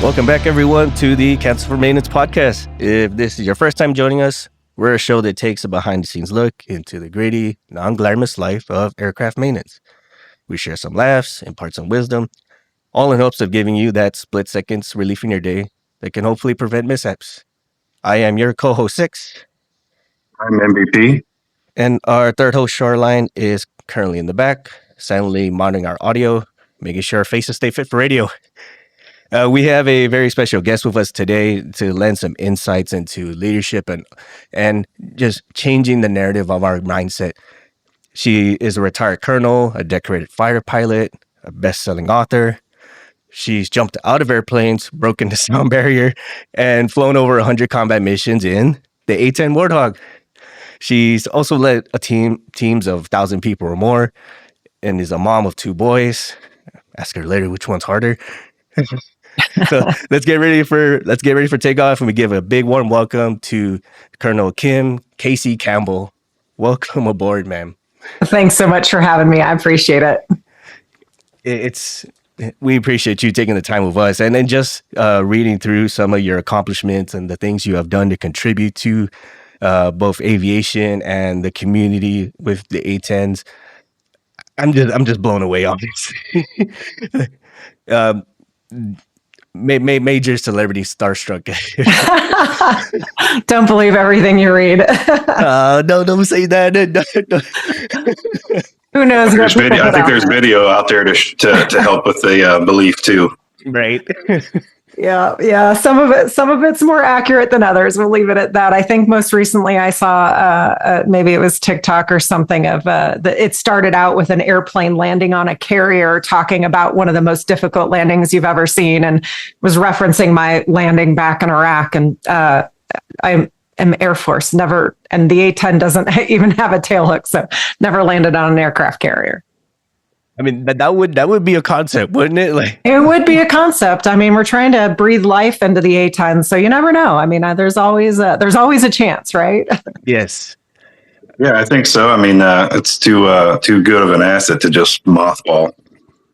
Welcome back, everyone, to the Cancel for Maintenance podcast. If this is your first time joining us, we're a show that takes a behind-the-scenes look into the gritty, non-glamorous life of aircraft maintenance. We share some laughs, impart some wisdom, all in hopes of giving you that split seconds relief in your day that can hopefully prevent mishaps. I am your co-host, Six. I'm MVP. And our third host, Shoreline, is currently in the back, silently monitoring our audio, making sure our faces stay fit for radio. We have a very special guest with us today to lend some insights into leadership and just changing the narrative of our mindset. She is a retired colonel, a decorated fighter pilot, a best-selling author. She's jumped out of airplanes, broken the sound barrier, and flown over 100 combat missions in the A-10 Warthog. She's also led teams of 1,000 people or more, and is a mom of 2 boys. Ask her later which one's harder. So let's get ready for takeoff, and we give a big warm welcome to Colonel Casey Campbell. Welcome aboard, ma'am. Thanks so much for having me. I appreciate it. We appreciate you taking the time with us, and then just reading through some of your accomplishments and the things you have done to contribute to both aviation and the community with the A-10s. I'm just blown away, obviously. Major celebrity starstruck. Don't believe everything you read. No, don't say that. Who knows? I think there's video out there to help with the belief too. Right. Yeah. Some of it's more accurate than others. We'll leave it at that. I think most recently I saw maybe it was TikTok or something of it started out with an airplane landing on a carrier, talking about one of the most difficult landings you've ever seen, and was referencing my landing back in Iraq. And I am Air Force, never, and the A-10 doesn't even have a tail hook, so never landed on an aircraft carrier. I mean, that would be a concept, wouldn't it? Like, it would be a concept. I mean, we're trying to breathe life into the A-10, so you never know. I mean, there's always a chance, right? Yes. Yeah, I think so. I mean, it's too good of an asset to just mothball.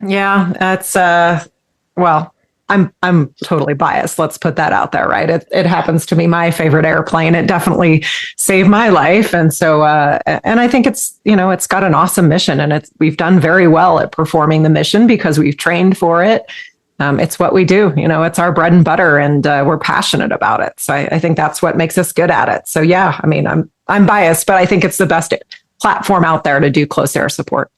Yeah, that's well, I'm totally biased. Let's put that out there, right? It happens to be my favorite airplane. It definitely saved my life, and so and I think it's got an awesome mission, and we've done very well at performing the mission because we've trained for it. It's what we do. It's our bread and butter, and we're passionate about it. So I think that's what makes us good at it. So yeah, I mean, I'm biased, but I think it's the best platform out there to do close air support.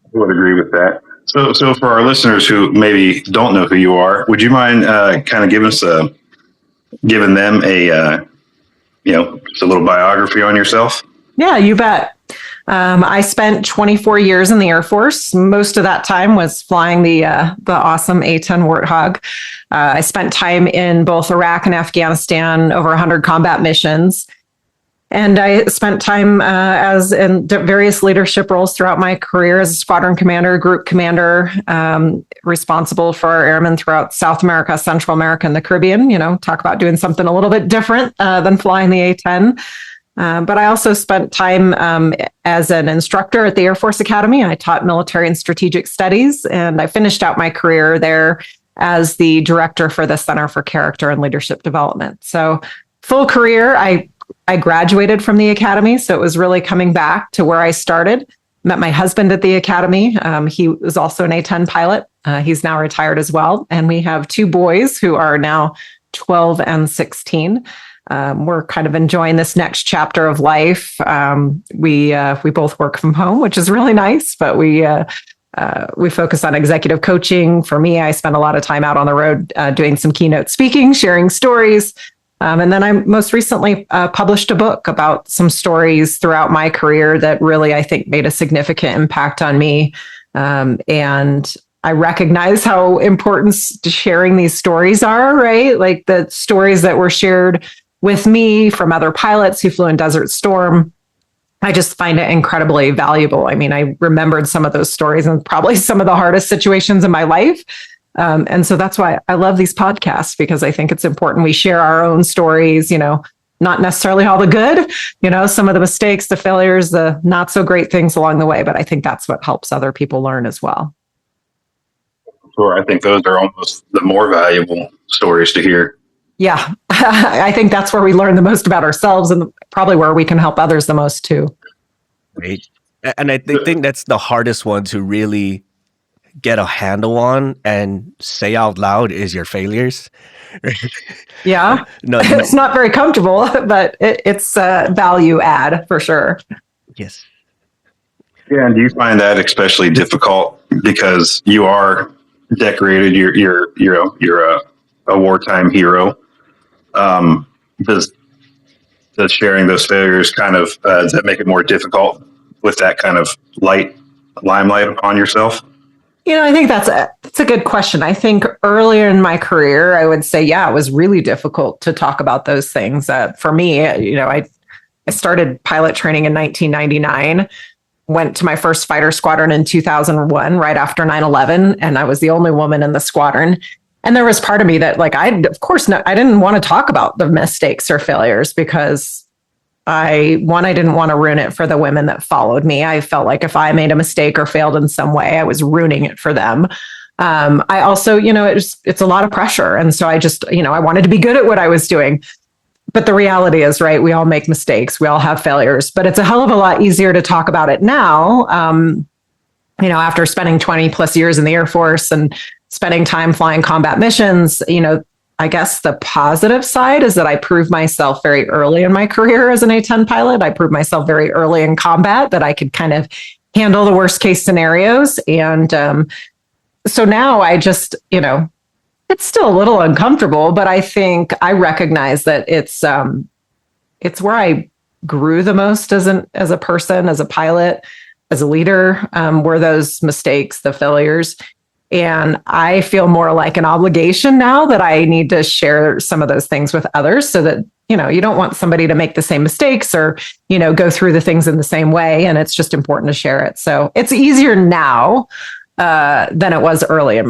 I would agree with that. So for our listeners who maybe don't know who you are, would you mind kind of giving them a just a little biography on yourself? Yeah, you bet. I spent 24 years in the Air Force. Most of that time was flying the awesome A-10 Warthog. I spent time in both Iraq and Afghanistan, over 100 combat missions. And I spent time as in various leadership roles throughout my career as a squadron commander, group commander, responsible for our airmen throughout South America, Central America, and the Caribbean. Talk about doing something a little bit different than flying the A-10. But I also spent time as an instructor at the Air Force Academy. I taught military and strategic studies, and I finished out my career there as the director for the Center for Character and Leadership Development. So full career. I graduated from the academy, so it was really coming back to where I started. Met my husband at the academy. He was also an A-10 pilot. He's now retired as well. And we have 2 boys who are now 12 and 16. We're kind of enjoying this next chapter of life. We both work from home, which is really nice, but we focus on executive coaching. For me, I spend a lot of time out on the road doing some keynote speaking, sharing stories. And then I most recently published a book about some stories throughout my career that really, I think, made a significant impact on me. And I recognize how important sharing these stories are, right? Like the stories that were shared with me from other pilots who flew in Desert Storm. I just find it incredibly valuable. I mean, I remembered some of those stories and probably some of the hardest situations in my life. And so that's why I love these podcasts, because I think it's important we share our own stories, not necessarily all the good, some of the mistakes, the failures, the not so great things along the way. But I think that's what helps other people learn as well. Sure. I think those are almost the more valuable stories to hear. Yeah. I think that's where we learn the most about ourselves and probably where we can help others the most too. Right. And I think that's the hardest one to really get a handle on and say out loud is your failures. Yeah. No, It's not very comfortable, but it's value add for sure. yes. Yeah, and do you find that especially difficult because you are decorated? You're a wartime hero. Does sharing those failures kind of does that make it more difficult with that kind of limelight upon yourself? I think that's a good question. I think earlier in my career, I would say, yeah, it was really difficult to talk about those things. For me, I started pilot training in 1999, went to my first fighter squadron in 2001, right after 9/11, and I was the only woman in the squadron. And there was part of me that, I didn't want to talk about the mistakes or failures because I didn't want to ruin it for the women that followed me. I felt like if I made a mistake or failed in some way, I was ruining it for them. I also, it's a lot of pressure. And so I just, I wanted to be good at what I was doing. But the reality is, right, we all make mistakes. We all have failures, but it's a hell of a lot easier to talk about it now. After spending 20 plus years in the Air Force and spending time flying combat missions, I guess the positive side is that I proved myself very early in my career as an A-10 pilot. I proved myself very early in combat that I could kind of handle the worst case scenarios. And so now I just, it's still a little uncomfortable, but I think I recognize that it's where I grew the most as a person, as a pilot, as a leader, were those mistakes, the failures. And I feel more like an obligation now that I need to share some of those things with others so that, you don't want somebody to make the same mistakes or, go through the things in the same way. And it's just important to share it. So it's easier now than it was earlier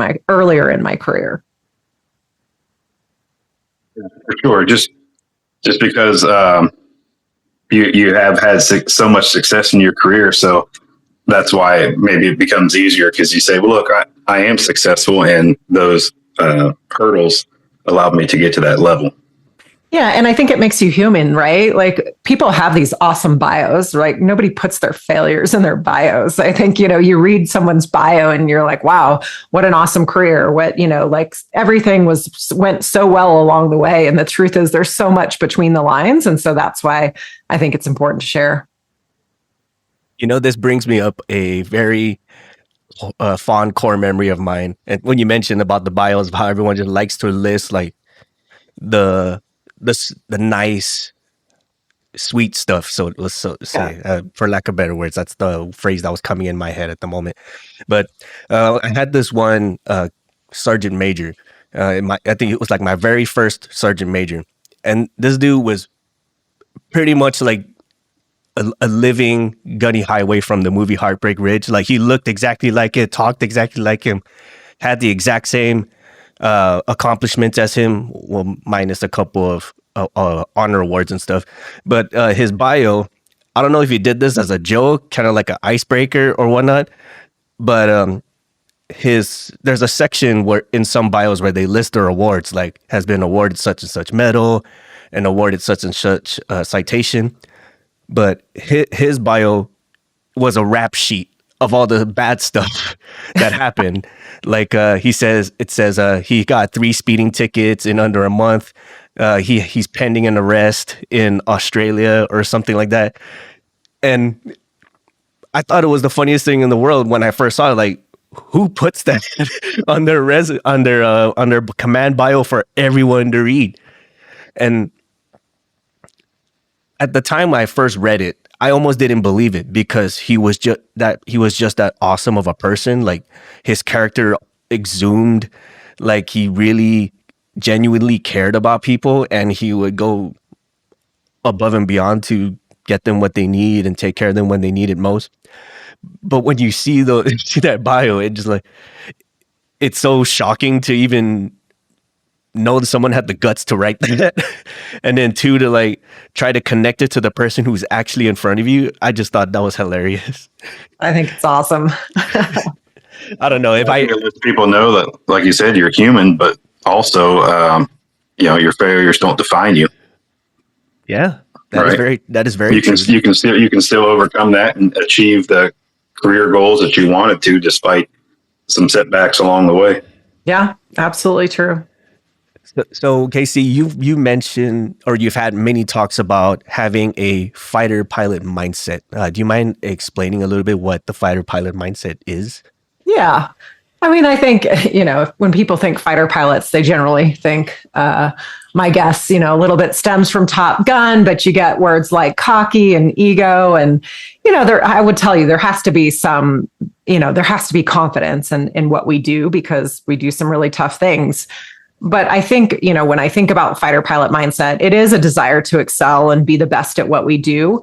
in my career. For sure. Just because you have had so much success in your career. So that's why maybe it becomes easier because you say, well, look, I am successful and those hurdles allowed me to get to that level. Yeah. And I think it makes you human, right? Like people have these awesome bios, right? Nobody puts their failures in their bios. I think, you read someone's bio and you're like, wow, what an awesome career. What, everything went so well along the way. And the truth is there's so much between the lines. And so that's why I think it's important to share. This brings me up a very fond core memory of mine. And when you mentioned about the bios, of how everyone just likes to list like the nice, sweet stuff. So let's say, for lack of better words, that's the phrase that was coming in my head at the moment. But I had this one sergeant major. I think it was like my very first sergeant major, and this dude was pretty much like a living Gunny Highway from the movie Heartbreak Ridge. Like he looked exactly like it, talked exactly like him, had the exact same accomplishments as him, well, minus a couple of honor awards and stuff. But his bio, I don't know if he did this as a joke, kind of like an icebreaker or whatnot, but there's a section where in some bios where they list their awards, like has been awarded such and such medal and awarded such and such citation. But his bio was a rap sheet of all the bad stuff that happened. Like it says he got 3 speeding tickets in under a month. He's pending an arrest in Australia or something like that. And I thought it was the funniest thing in the world when I first saw it. Like, who puts that on their command bio for everyone to read? And at the time I first read it, I almost didn't believe it because he was just that awesome of a person. Like his character exhumed, like he really genuinely cared about people and he would go above and beyond to get them what they need and take care of them when they need it most. But when you see that bio, it just like, it's so shocking to even know that someone had the guts to write that. And then 2, to like try to connect it to the person who's actually in front of you. I just thought that was hilarious. I think it's awesome. I don't know if I think it lets people know that, like you said, you're human, but also, your failures don't define you. Yeah, Right. that is very You can true. you can still overcome that and achieve the career goals that you wanted to, despite some setbacks along the way. Yeah, absolutely true. So Casey, you mentioned, or you've had many talks about having a fighter pilot mindset. Do you mind explaining a little bit what the fighter pilot mindset is? Yeah. I mean, I think, when people think fighter pilots, they generally think, my guess, a little bit stems from Top Gun, but you get words like cocky and ego. And, I would tell you there has to be there has to be confidence in what we do because we do some really tough things. But I think, when I think about fighter pilot mindset, it is a desire to excel and be the best at what we do.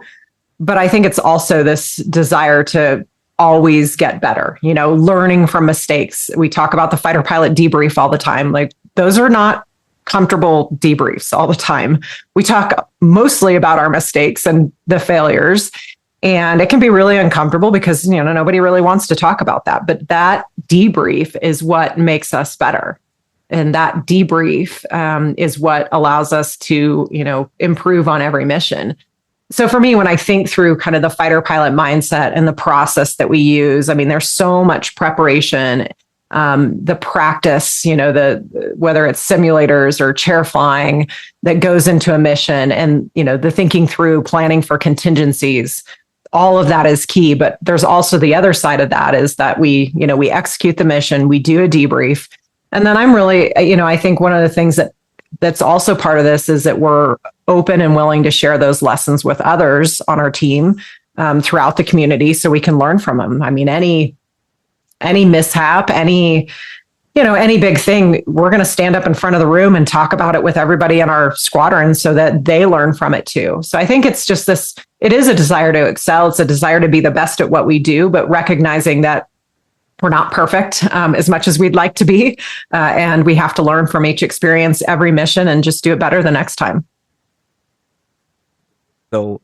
But I think it's also this desire to always get better, learning from mistakes. We talk about the fighter pilot debrief all the time. Like those are not comfortable debriefs all the time. We talk mostly about our mistakes and the failures. And it can be really uncomfortable because, nobody really wants to talk about that. But that debrief is what makes us better. And that debrief is what allows us to, improve on every mission. So for me, when I think through kind of the fighter pilot mindset and the process that we use, I mean, there's so much preparation, the practice, whether it's simulators or chair flying that goes into a mission and, the thinking through planning for contingencies, all of that is key. But there's also the other side of that is that we execute the mission, we do a debrief. And then I'm really, I think one of the things that's also part of this is that we're open and willing to share those lessons with others on our team throughout the community so we can learn from them. I mean, any mishap, any big thing, we're going to stand up in front of the room and talk about it with everybody in our squadron so that they learn from it too. So I think it's just it is a desire to excel. It's a desire to be the best at what we do, but recognizing that we're not perfect as much as we'd like to be. And we have to learn from each experience, every mission, and just do it better the next time. So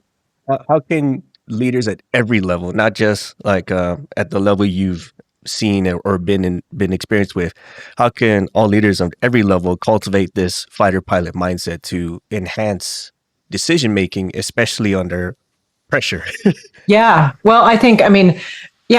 how can leaders at every level, not just like at the level you've seen or been experienced with, how can all leaders of every level cultivate this fighter pilot mindset to enhance decision making, especially under pressure? Yeah. Well,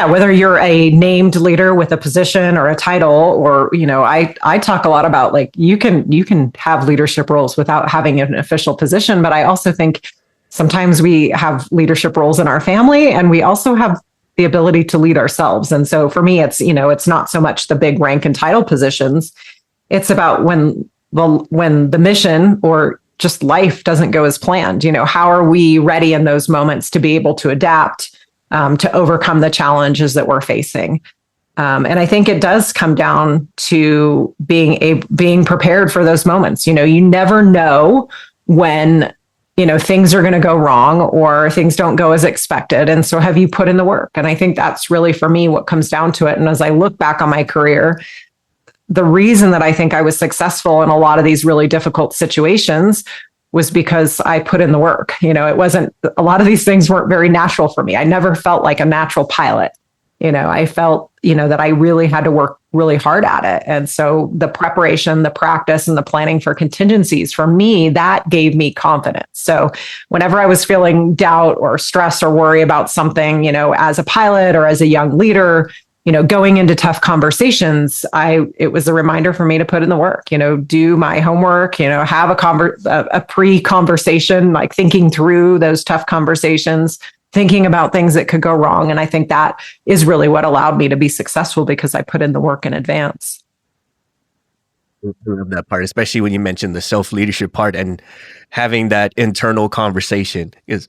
whether you're a named leader with a position or a title, or, I talk a lot about like, you can have leadership roles without having an official position. But I also think sometimes we have leadership roles in our family and we also have the ability to lead ourselves. And so for me, it's not so much the big rank and title positions. It's about when the mission or just life doesn't go as planned, how are we ready in those moments to be able to adapt, to overcome the challenges that we're facing. And I think it does come down to being prepared for those moments. You never know when, things are going to go wrong or things don't go as expected. And so have you put in the work? And I think that's really for me what comes down to it. And as I look back on my career, the reason that I think I was successful in a lot of these really difficult situations was because I put in the work. It wasn't, a lot of these things weren't very natural for me. I never felt like a natural pilot. I felt, that I really had to work really hard at it. And so the preparation, the practice, and the planning for contingencies, for me, that gave me confidence. So whenever I was feeling doubt or stress or worry about something, as a pilot or as a young leader, going into tough conversations, it was a reminder for me to put in the work, do my homework, have a pre-conversation, like thinking through those tough conversations, thinking about things that could go wrong. And I think that is really what allowed me to be successful because I put in the work in advance. I love that part, especially when you mentioned the self-leadership part and having that internal conversation. Is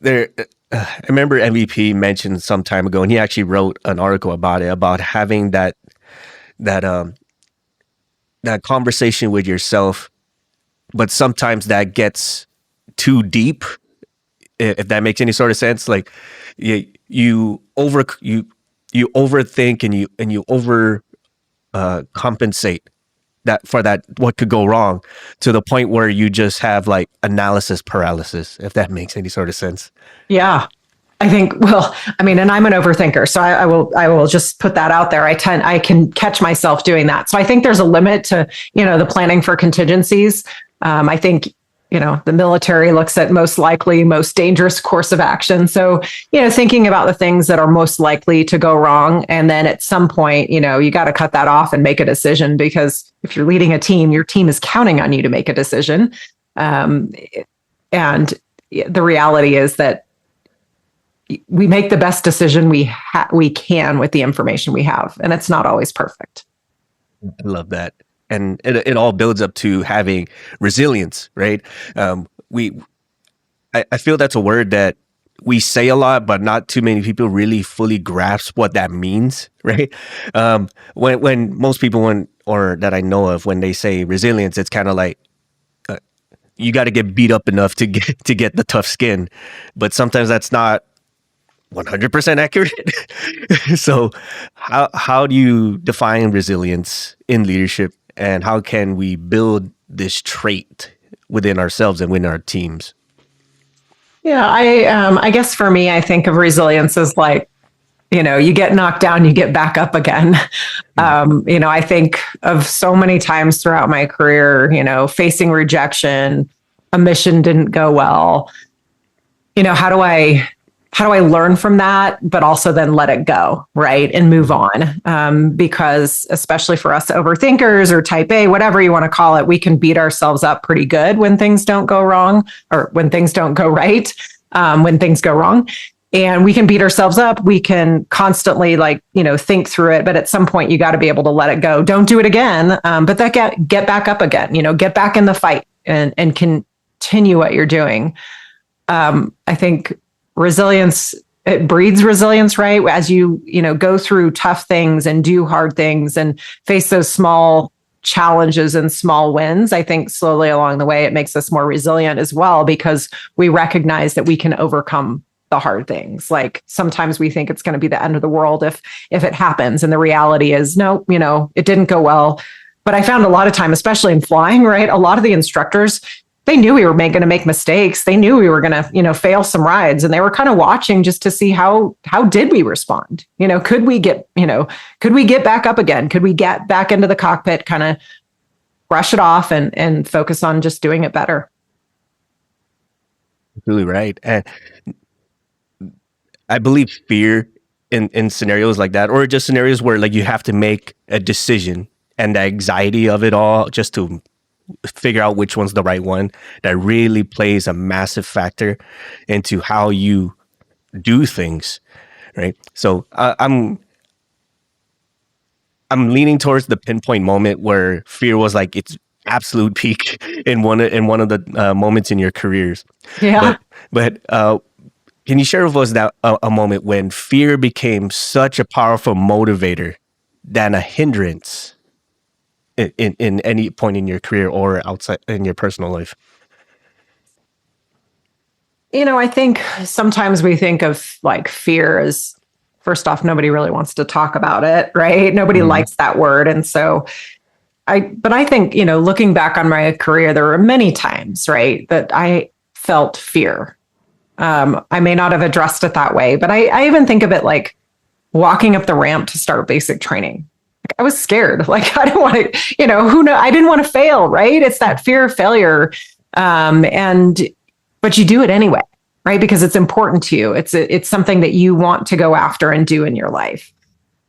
there? I remember MVP mentioned some time ago, and he actually wrote an article about it, about having that conversation with yourself, but sometimes that gets too deep, if that makes any sort of sense. Like you overthink and you over compensate that for that what could go wrong, to the point where you just have like analysis paralysis, if that makes any sort of sense. Yeah. I think, well, I mean, and I'm an overthinker, so I will just put that out there. I can catch myself doing that. So I think there's a limit to, the planning for contingencies. I think, the military looks at most likely, most dangerous course of action. So, thinking about the things that are most likely to go wrong. And then at some point, you got to cut that off and make a decision, because if you're leading a team, your team is counting on you to make a decision. And the reality is that we make the best decision we can with the information we have. And it's not always perfect. I love that. And it all builds up to having resilience, right? I feel that's a word that we say a lot, but not too many people really fully grasp what that means, right? When most people, or that I know of, when they say resilience, it's kind of like you got to get beat up enough to get the tough skin, but sometimes that's not 100% accurate. So, how do you define resilience in leadership? And how can we build this trait within ourselves and within our teams? Yeah, I guess for me, I think of resilience as like, you get knocked down, you get back up again. I think of so many times throughout my career, facing rejection, a mission didn't go well. How do I learn from that, but also then let it go, right? And move on. Because especially for us overthinkers or type A, whatever you want to call it, we can beat ourselves up pretty good when things don't go wrong, or when things don't go right, when things go wrong. And we can beat ourselves up. We can constantly think through it. But at some point, you got to be able to let it go. Don't do it again. But that get back up again, get back in the fight and continue what you're doing. I think resilience, it breeds resilience, right? As you go through tough things and do hard things and face those small challenges and small wins, I think slowly along the way, it makes us more resilient as well, because we recognize that we can overcome the hard things. Like sometimes we think it's going to be the end of the world if it happens. And the reality is, no, it didn't go well. But I found a lot of time, especially in flying, right? A lot of the instructors, they knew we were going to make mistakes. They knew we were going to, fail some rides, and they were kind of watching just to see how did we respond? Could we get back up again? Could we get back into the cockpit, kind of brush it off and focus on just doing it better? Really right. And I believe fear in scenarios like that, or just scenarios where like you have to make a decision, and the anxiety of it all just to figure out which one's the right one, that really plays a massive factor into how you do things, right? So I'm leaning towards the pinpoint moment where fear was like its absolute peak in one of the moments in your careers. Yeah. But can you share with us that a moment when fear became such a powerful motivator than a hindrance in any point in your career or outside in your personal life? I think sometimes we think of like fear as, first off, nobody really wants to talk about it, right? Nobody likes that word. And so I think, looking back on my career, there were many times, right, that I felt fear. I may not have addressed it that way, but I even think of it like walking up the ramp to start basic training. Like, I was scared. Like, I didn't want to, I didn't want to fail, right? It's that fear of failure. But you do it anyway, right? Because it's important to you. It's something that you want to go after and do in your life.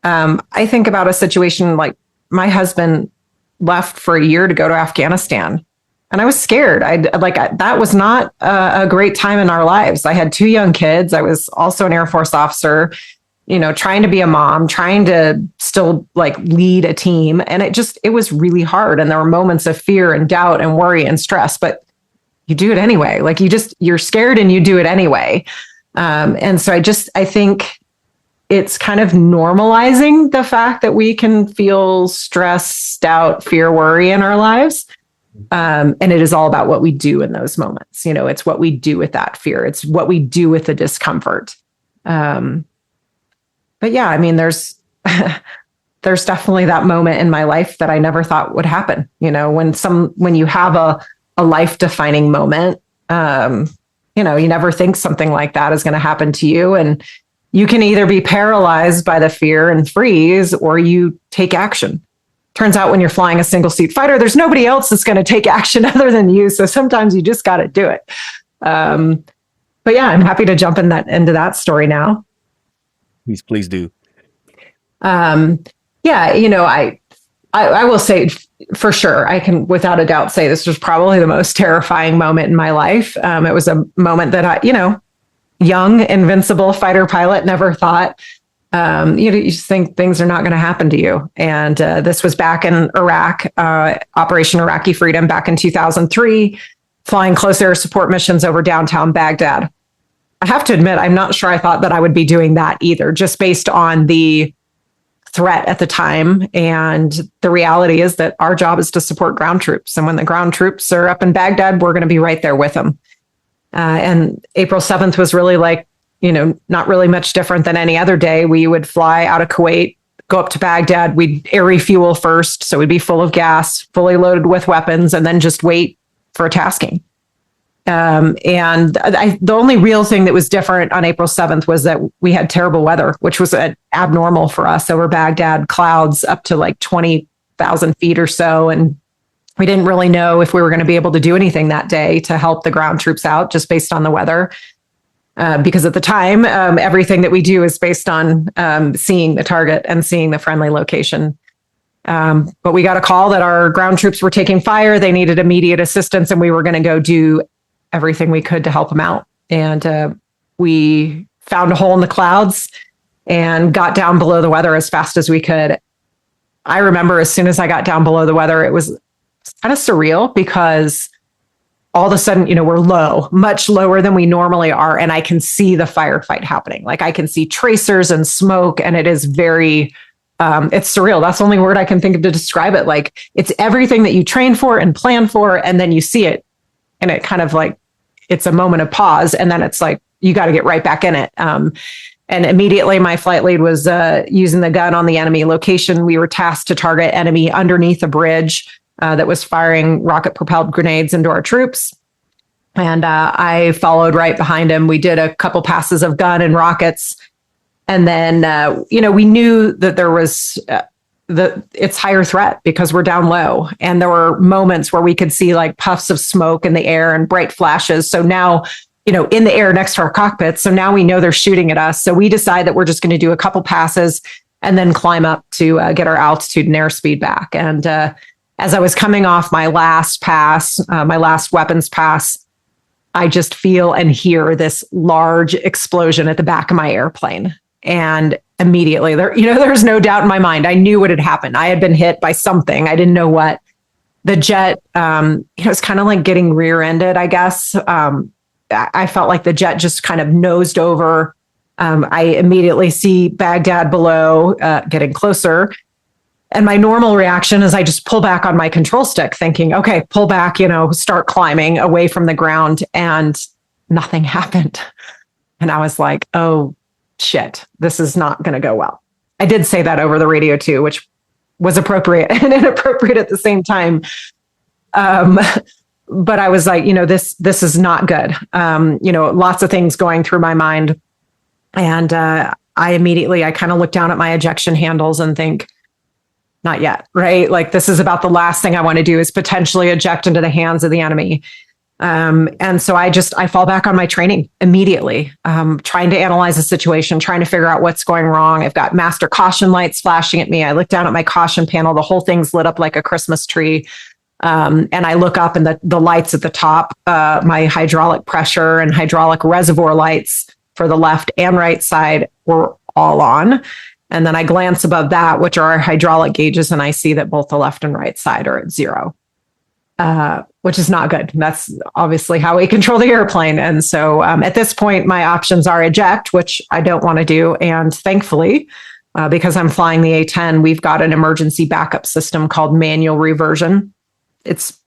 I think about a situation like my husband left for a year to go to Afghanistan, and I was scared. That was not a great time in our lives. I had 2 young kids. I was also an Air Force officer, trying to be a mom, trying to still like lead a team. And it was really hard. And there were moments of fear and doubt and worry and stress, but you do it anyway. Like you're scared and you do it anyway. And so I think it's kind of normalizing the fact that we can feel stress, doubt, fear, worry in our lives. And it is all about what we do in those moments. It's what we do with that fear. It's what we do with the discomfort. But yeah, I mean, there's definitely that moment in my life that I never thought would happen. When you have a life defining moment, you never think something like that is going to happen to you. And you can either be paralyzed by the fear and freeze, or you take action. Turns out when you're flying a single seat fighter, there's nobody else that's going to take action other than you. So sometimes you just got to do it. But yeah, I'm happy to jump into that story now. Please do. Yeah, I will say for sure, I can without a doubt say this was probably the most terrifying moment in my life. It was a moment that I, young, invincible fighter pilot, never thought, you just think things are not going to happen to you. And this was back in Iraq, Operation Iraqi Freedom back in 2003, flying close air support missions over downtown Baghdad. I have to admit, I'm not sure I thought that I would be doing that either, just based on the threat at the time. And the reality is that our job is to support ground troops. And when the ground troops are up in Baghdad, we're going to be right there with them. And April 7th was really like, not really much different than any other day. We would fly out of Kuwait, go up to Baghdad. We'd air refuel first. So we'd be full of gas, fully loaded with weapons, and then just wait for a tasking. The only real thing that was different on April 7th was that we had terrible weather, which was abnormal for us over Baghdad, clouds up to like 20,000 feet or so. And we didn't really know if we were going to be able to do anything that day to help the ground troops out just based on the weather. Because at the time, everything that we do is based on seeing the target and seeing the friendly location. But we got a call that our ground troops were taking fire. They needed immediate assistance, and we were going to go do everything we could to help them out. And we found a hole in the clouds and got down below the weather as fast as we could. I remember as soon as I got down below the weather, it was kind of surreal because all of a sudden, we're low, much lower than we normally are. And I can see the firefight happening. Like I can see tracers and smoke, and it is very, it's surreal. That's the only word I can think of to describe it. Like it's everything that you train for and plan for, and then you see it, and it kind of like, it's a moment of pause. And then it's like, you got to get right back in it. And immediately my flight lead was using the gun on the enemy location. We were tasked to target enemy underneath a bridge that was firing rocket propelled grenades into our troops. And I followed right behind him. We did a couple passes of gun and rockets. And then, we knew that there was it's higher threat because we're down low. And there were moments where we could see like puffs of smoke in the air and bright flashes. So now, in the air next to our cockpit. So now we know they're shooting at us. So we decide that we're just going to do a couple passes and then climb up to get our altitude and airspeed back. And as I was coming off my last pass, my last weapons pass, I just feel and hear this large explosion at the back of my airplane. And immediately there's no doubt in my mind. I knew what had happened. I had been hit by something. I didn't know what. The jet, it's kind of like getting rear-ended, I guess. I felt like the jet just kind of nosed over. I immediately see Baghdad below, getting closer. And my normal reaction is I just pull back on my control stick thinking, okay, pull back, start climbing away from the ground. And nothing happened. And I was like, oh, shit, this is not going to go well. I did say that over the radio too, which was appropriate and inappropriate at the same time. But I was like, this is not good. Lots of things going through my mind. And I kind of look down at my ejection handles and think, not yet, right? Like this is about the last thing I want to do is potentially eject into the hands of the enemy. And so I fall back on my training immediately, trying to analyze the situation, trying to figure out what's going wrong. I've got master caution lights flashing at me. I look down at my caution panel. The whole thing's lit up like a Christmas tree. And I look up and the lights at the top, my hydraulic pressure and hydraulic reservoir lights for the left and right side were all on. And then I glance above that, which are our hydraulic gauges, and I see that both the left and right side are at 0. Which is not good. That's obviously how we control the airplane. And so at this point, my options are eject, which I don't want to do. And thankfully, because I'm flying the A-10, we've got an emergency backup system called manual reversion. It's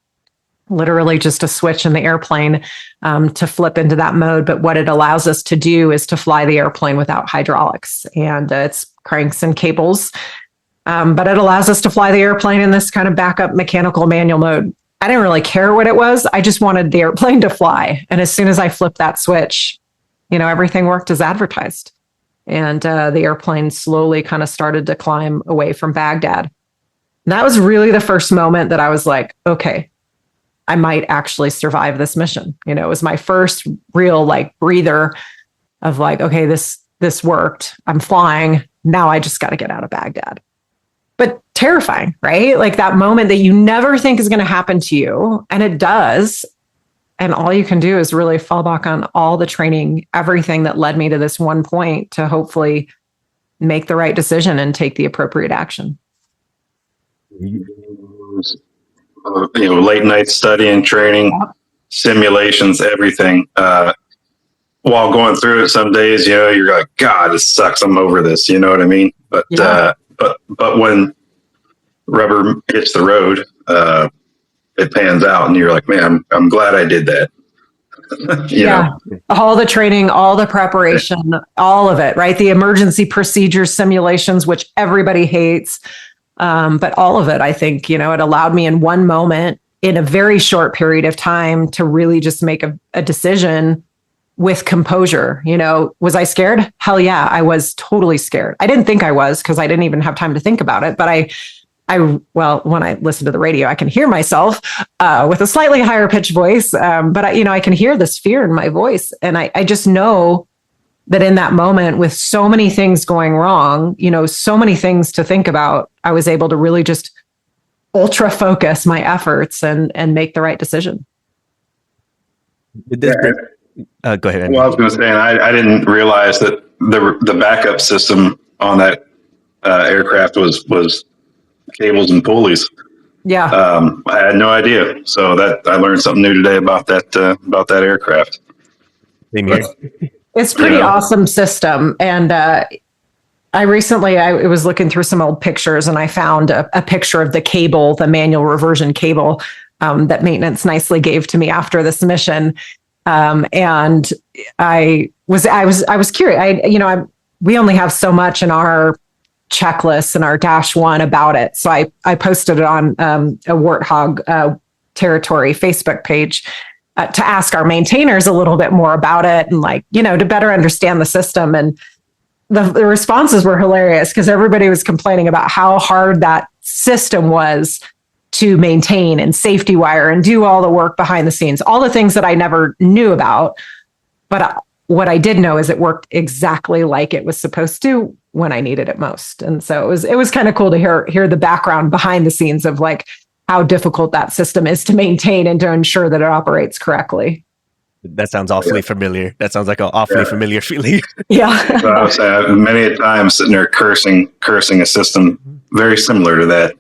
literally just a switch in the airplane to flip into that mode. But what it allows us to do is to fly the airplane without hydraulics. And it's cranks and cables. But it allows us to fly the airplane in this kind of backup mechanical manual mode. I didn't really care what it was. I just wanted the airplane to fly. And as soon as I flipped that switch, everything worked as advertised. And the airplane slowly kind of started to climb away from Baghdad. And that was really the first moment that I was like, okay, I might actually survive this mission. It was my first real breather of okay, this worked. I'm flying. Now I just got to get out of Baghdad. But terrifying, right? That moment that you never think is going to happen to you. And it does. And all you can do is really fall back on all the training, everything that led me to this one point to hopefully make the right decision and take the appropriate action. Late night studying, training, simulations, everything. While going through it, some days, you're like, God, this sucks. I'm over this. You know what I mean? But but when rubber hits the road, it pans out, and you're like, man, I'm glad I did that. you know? All the training, all the preparation, all of it, right? The emergency procedures simulations, which everybody hates. But all of it, I think, it allowed me in one moment in a very short period of time to really just make a decision with composure. Was I scared? Hell yeah, I was totally scared. I didn't think I was because I didn't even have time to think about it. But when I listen to the radio, I can hear myself with a slightly higher pitched voice. But I can hear this fear in my voice. And I just know that in that moment, with so many things going wrong, so many things to think about, I was able to really just ultra focus my efforts and make the right decision. Go ahead, Andy. Well, I was going to say, and I didn't realize that the backup system on that aircraft was cables and pulleys. Yeah. I had no idea. So that I learned something new today about that aircraft. Same here. It's pretty awesome system. And I was looking through some old pictures and I found a picture of the cable, the manual reversion cable that maintenance nicely gave to me after this mission. And I was curious. We only have so much in our checklist and our -1 about it. So I posted it on a Warthog territory Facebook page to ask our maintainers a little bit more about it and to better understand the system. And the responses were hilarious because everybody was complaining about how hard that system was to maintain and safety wire and do all the work behind the scenes, all the things that I never knew about. But what I did know is it worked exactly like it was supposed to when I needed it most. And so it was kind of cool to hear the background behind the scenes of how difficult that system is to maintain and to ensure that it operates correctly. That sounds awfully familiar. That sounds like an awfully familiar feeling. Yeah. So I was saying, many a time sitting there cursing a system very similar to that.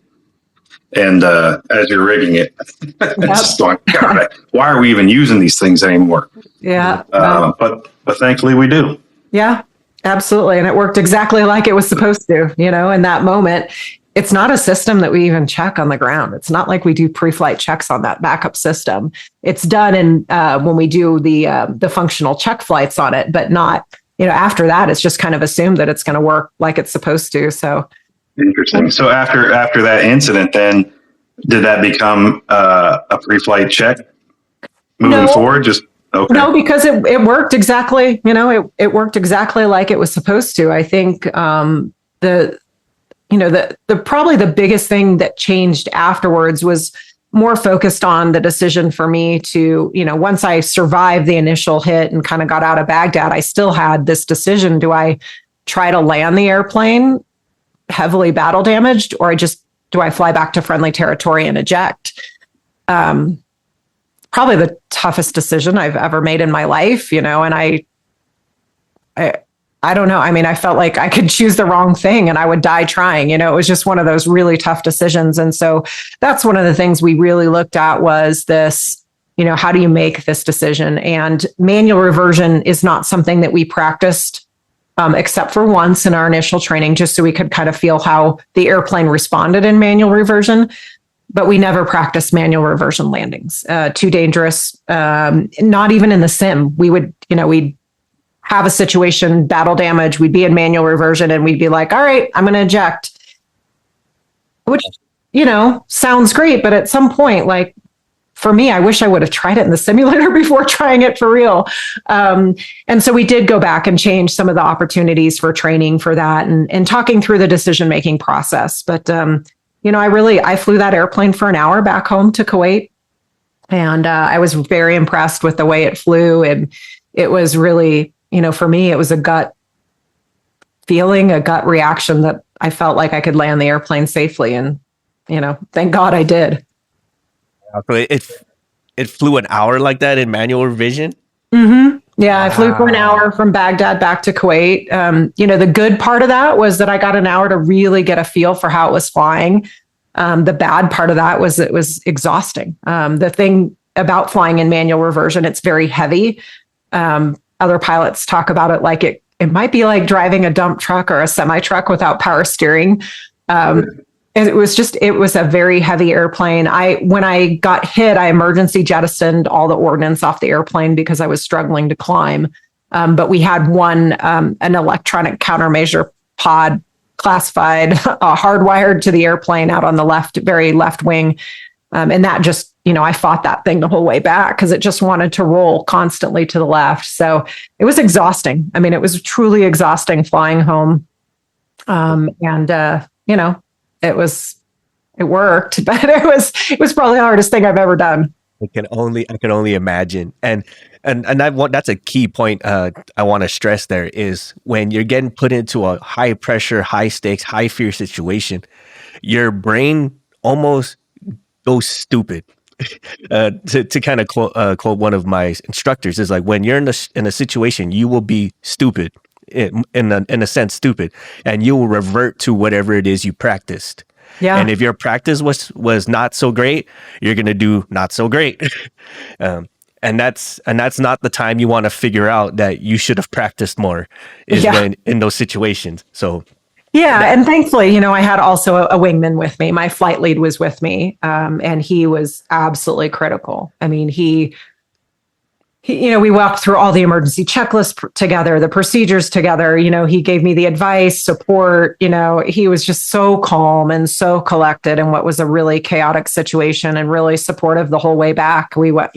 And as you're rigging it, it's just going, God, why are we even using these things anymore? Yeah. But thankfully we do. Yeah, absolutely. And it worked exactly like it was supposed to, in that moment. It's not a system that we even check on the ground. It's not like we do pre-flight checks on that backup system. It's done in when we do the functional check flights on it, but not, after that, it's just kind of assumed that it's going to work like it's supposed to. So interesting. So after that incident, then did that become a pre-flight check moving forward? Just okay. No, because it worked exactly. It worked exactly like it was supposed to. I think the probably the biggest thing that changed afterwards was more focused on the decision for me to, once I survived the initial hit and kind of got out of Baghdad, I still had this decision. Do I try to land the airplane heavily battle damaged, or do I fly back to friendly territory and eject? Probably the toughest decision I've ever made in my life, and I don't know. I mean, I felt like I could choose the wrong thing and I would die trying. It was just one of those really tough decisions. And so that's one of the things we really looked at was this, how do you make this decision? And manual reversion is not something that we practiced except for once in our initial training, just so we could kind of feel how the airplane responded in manual reversion. But we never practiced manual reversion landings. Too dangerous. Not even in the sim. We would, we'd have a situation, battle damage, we'd be in manual reversion and we'd be like, all right, I'm going to eject, which, sounds great. But at some point, for me, I wish I would have tried it in the simulator before trying it for real. And so we did go back and change some of the opportunities for training for that and talking through the decision-making process. But, I flew that airplane for an hour back home to Kuwait. And I was very impressed with the way it flew. And it was really, for me, it was a gut feeling, a gut reaction that I felt like I could land the airplane safely. And, thank God I did. So it flew an hour like that in manual revision? Mm-hmm. Yeah, Wow. I flew for an hour from Baghdad back to Kuwait. The good part of that was that I got an hour to really get a feel for how it was flying. The bad part of that was it was exhausting. The thing about flying in manual reversion, it's very heavy. Other pilots talk about it like it might be like driving a dump truck or a semi truck without power steering. It was a very heavy airplane. When I got hit, I emergency jettisoned all the ordnance off the airplane because I was struggling to climb. But we had an electronic countermeasure pod classified, hardwired to the airplane out on the very left wing. And that just, I fought that thing the whole way back because it just wanted to roll constantly to the left. So it was exhausting. I mean, it was truly exhausting flying home. It worked, but it was probably the hardest thing I've ever done. I can only imagine. And that's a key point I want to stress there is when you're getting put into a high pressure, high stakes, high fear situation, your brain almost goes stupid. To kind of quote one of my instructors is like, when you're in a situation, you will be stupid in a sense, stupid, and you will revert to whatever it is you practiced. Yeah. And if your practice was not so great, you're going to do not so great. And that's not the time you want to figure out that you should have practiced more when in those situations. So yeah. And thankfully, I had also a wingman with me. My flight lead was with me. And he was absolutely critical. I mean, we walked through all the emergency checklists together, the procedures together. He gave me the advice, support. He was just so calm and so collected in what was a really chaotic situation and really supportive the whole way back. We went,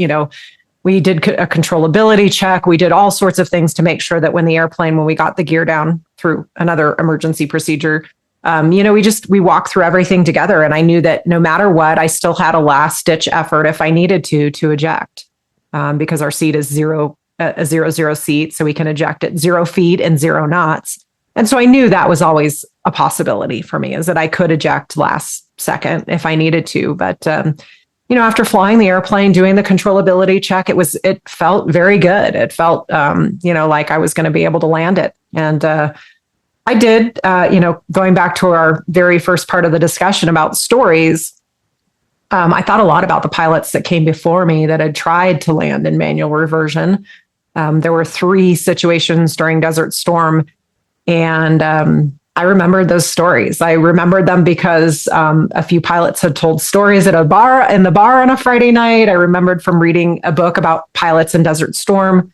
we did a controllability check. We did all sorts of things to make sure that when we got the gear down through another emergency procedure, we walked through everything together. And I knew that no matter what, I still had a last ditch effort if I needed to eject. Because our seat is a 0-0 seat, so we can eject at 0 feet and 0 knots. And so I knew that was always a possibility for me, is that I could eject last second if I needed to. But after flying the airplane, doing the controllability check, it felt very good. It felt like I was going to be able to land it, and I did. Going back to our very first part of the discussion about stories. I thought a lot about the pilots that came before me that had tried to land in manual reversion. There were 3 situations during Desert Storm, and I remembered those stories. I remembered them because a few pilots had told stories in the bar on a Friday night. I remembered from reading a book about pilots in Desert Storm,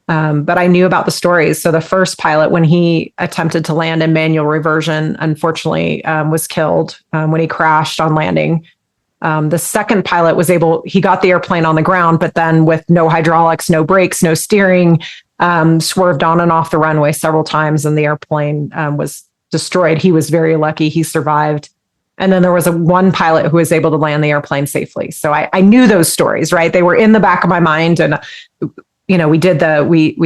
but I knew about the stories. So the first pilot, when he attempted to land in manual reversion, unfortunately was killed when he crashed on landing. The second pilot he got the airplane on the ground, but then with no hydraulics, no brakes, no steering, swerved on and off the runway several times, and the airplane was destroyed. He was very lucky. He survived. And then there was one pilot who was able to land the airplane safely. So I knew those stories, right? They were in the back of my mind. And, we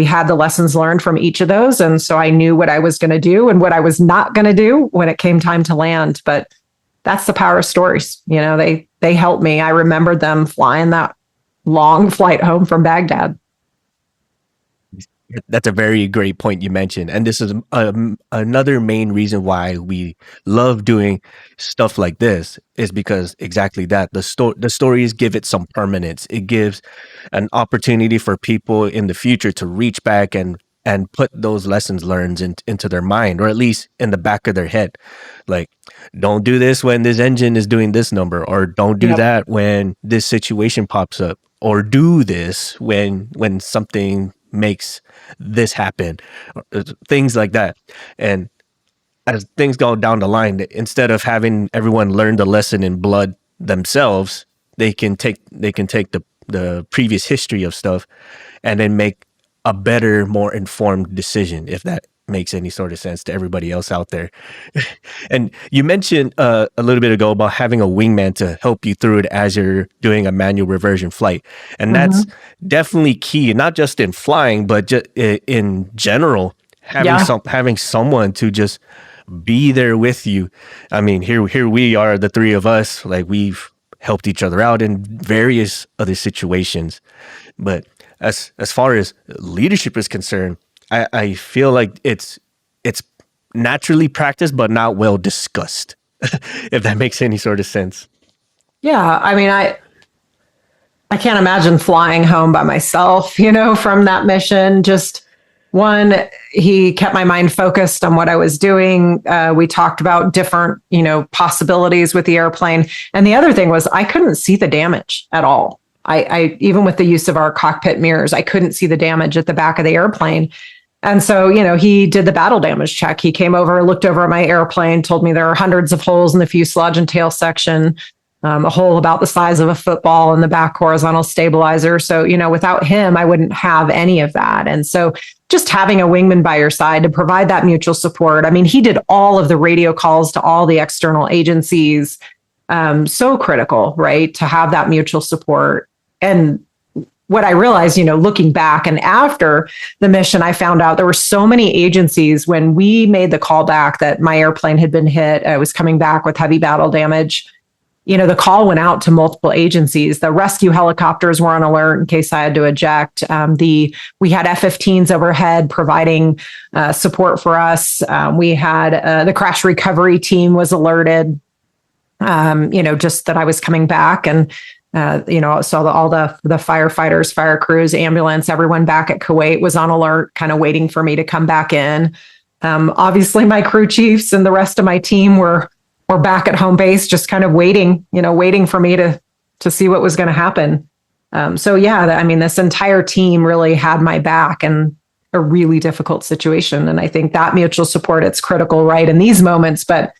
had the lessons learned from each of those. And so I knew what I was going to do and what I was not going to do when it came time to land. But that's the power of stories. They helped me. I remembered them flying that long flight home from Baghdad. That's a very great point you mentioned. And this is another main reason why we love doing stuff like this, is because exactly that. The stories give it some permanence. It gives an opportunity for people in the future to reach back and put those lessons learned into their mind, or at least in the back of their head. Like, don't do this when this engine is doing this number, or don't do that when this situation pops up, or do this when something makes this happen, things like that. And as things go down the line, instead of having everyone learn the lesson in blood themselves, they can take the previous history of stuff and then make a better, more informed decision, if that makes any sort of sense to everybody else out there. And you mentioned a little bit ago about having a wingman to help you through it as you're doing a manual reversion flight. And that's definitely key, not just in flying, but just in general, having someone to just be there with you. I mean, here we are, the three of us, like we've helped each other out in various other situations. But as far as leadership is concerned, I feel like it's naturally practiced, but not well discussed, if that makes any sort of sense. Yeah. I mean, I can't imagine flying home by myself, from that mission. Just one, he kept my mind focused on what I was doing. We talked about different, possibilities with the airplane. And the other thing was I couldn't see the damage at all. I even with the use of our cockpit mirrors, I couldn't see the damage at the back of the airplane. And so, he did the battle damage check. He came over, looked over at my airplane, told me there are hundreds of holes in the fuselage and tail section, a hole about the size of a football in the back horizontal stabilizer. So, without him, I wouldn't have any of that. And so just having a wingman by your side to provide that mutual support. I mean, he did all of the radio calls to all the external agencies. So critical, right? To have that mutual support. And what I realized, looking back and after the mission, I found out there were so many agencies when we made the call back that my airplane had been hit. I was coming back with heavy battle damage. The call went out to multiple agencies. The rescue helicopters were on alert in case I had to eject. We had F-15s overhead providing support for us. We had the crash recovery team was alerted, just that I was coming back, and so all the firefighters, fire crews, ambulance, everyone back at Kuwait was on alert, kind of waiting for me to come back in. Obviously, my crew chiefs and the rest of my team were back at home base, just kind of waiting for me to see what was going to happen. This entire team really had my back in a really difficult situation. And I think that mutual support, it's critical, right, in these moments, but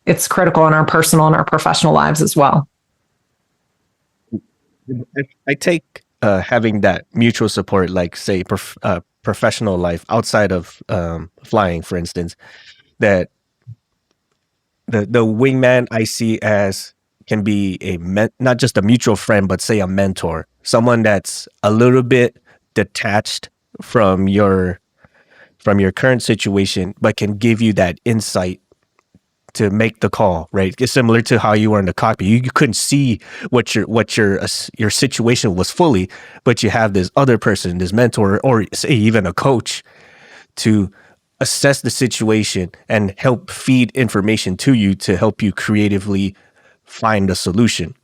it's critical in our personal and our professional lives as well. I take having that mutual support, like say professional life outside of flying, for instance, that the wingman I see as can be not just a mutual friend, but say a mentor, someone that's a little bit detached from your current situation, but can give you that insight to make the call, right? It's similar to how you were in the cockpit. You couldn't see what your situation was fully, but you have this other person, this mentor, or say even a coach, to assess the situation and help feed information to you to help you creatively find a solution.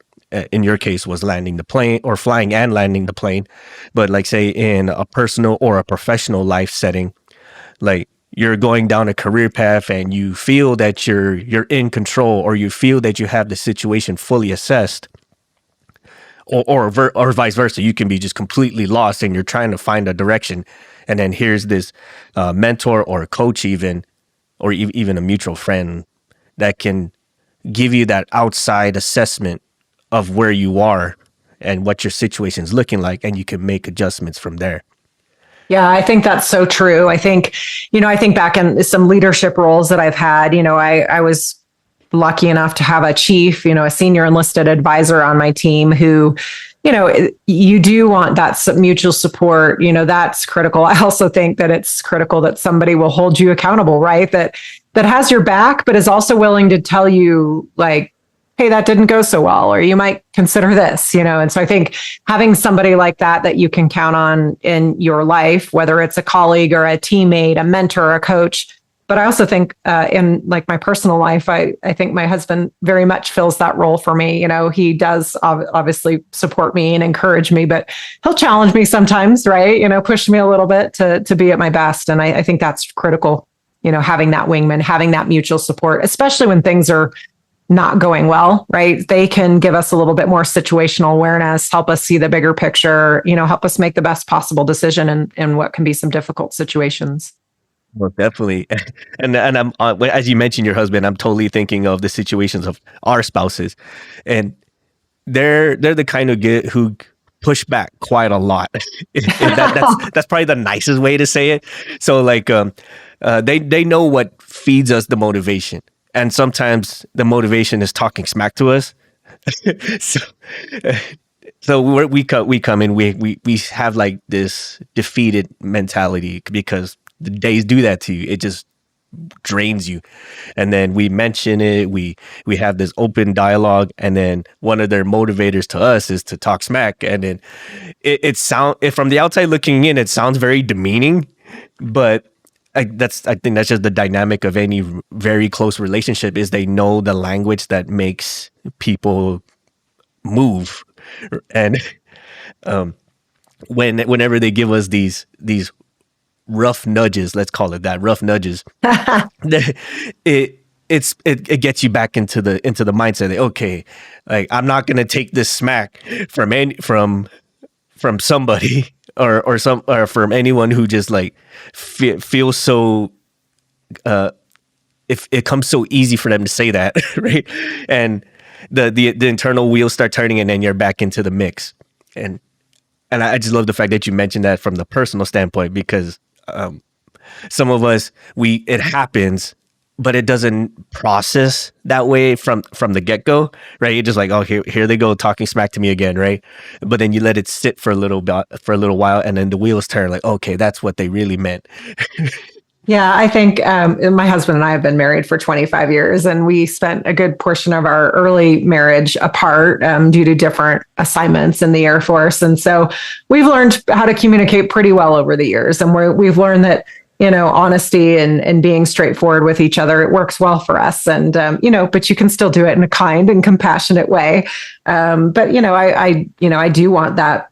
In your case, was landing the plane or flying and landing the plane. But like say in a personal or a professional life setting, like you're going down a career path and you feel that you're in control, or you feel that you have the situation fully assessed, or vice versa. You can be just completely lost and you're trying to find a direction. And then here's this mentor or coach even a mutual friend that can give you that outside assessment of where you are and what your situation is looking like, and you can make adjustments from there. Yeah, I think that's so true. I think back in some leadership roles that I've had, I was lucky enough to have a chief, a senior enlisted advisor on my team who, you do want that mutual support, that's critical. I also think that it's critical that somebody will hold you accountable, right? That has your back, but is also willing to tell you like, hey, that didn't go so well, or you might consider this, And so I think having somebody like that you can count on in your life, whether it's a colleague or a teammate, a mentor, or a coach. But I also think in like my personal life, I think my husband very much fills that role for me. He does obviously support me and encourage me, but he'll challenge me sometimes, right? Push me a little bit to be at my best. And I think that's critical, having that wingman, having that mutual support, especially when things are not going well, right? They can give us a little bit more situational awareness, help us see the bigger picture, help us make the best possible decision in what can be some difficult situations. Well, definitely. And I'm as you mentioned your husband, I'm totally thinking of the situations of our spouses. And they're the kind of who push back quite a lot. That's probably the nicest way to say it. So like they know what feeds us the motivation, and sometimes the motivation is talking smack to us. so we come in, we have like this defeated mentality because the days do that to you. It just drains you. And then we mention it, we have this open dialogue, and then one of their motivators to us is to talk smack. And then it from the outside looking in, it sounds very demeaning, but I think that's just the dynamic of any very close relationship, is they know the language that makes people move. And whenever they give us these rough nudges, let's call it that, rough nudges, it gets you back into the mindset that, okay, like I'm not gonna take this smack from somebody or from anyone who just like feels so if it comes so easy for them to say that, right? And the internal wheels start turning, and then you're back into the mix. And I just love the fact that you mentioned that from the personal standpoint, because some of us, it happens, but it doesn't process that way from the get-go, right? You're just like, oh, here they go talking smack to me again, right? But then you let it sit for a little while, and then the wheels turn, like, okay, that's what they really meant. Yeah, I think my husband and I have been married for 25 years, and we spent a good portion of our early marriage apart due to different assignments in the Air Force. And so we've learned how to communicate pretty well over the years. And we've learned that, honesty and being straightforward with each other, it works well for us. And, but you can still do it in a kind and compassionate way. But, I do want that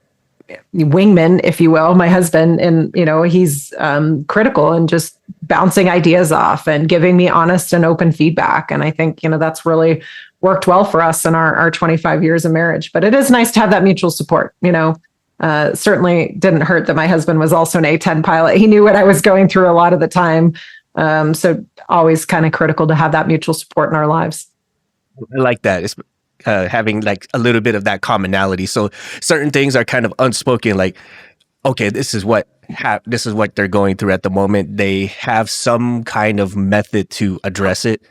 wingman, if you will, my husband, and he's critical and just bouncing ideas off and giving me honest and open feedback. And I think that's really worked well for us in our 25 years of marriage. But it is nice to have that mutual support. Certainly didn't hurt that my husband was also an A-10 pilot. He knew what I was going through a lot of the time. So always kind of critical to have that mutual support in our lives. I like that. It's having like a little bit of that commonality. So certain things are kind of unspoken, like, okay, this is what they're going through at the moment. They have some kind of method to address it.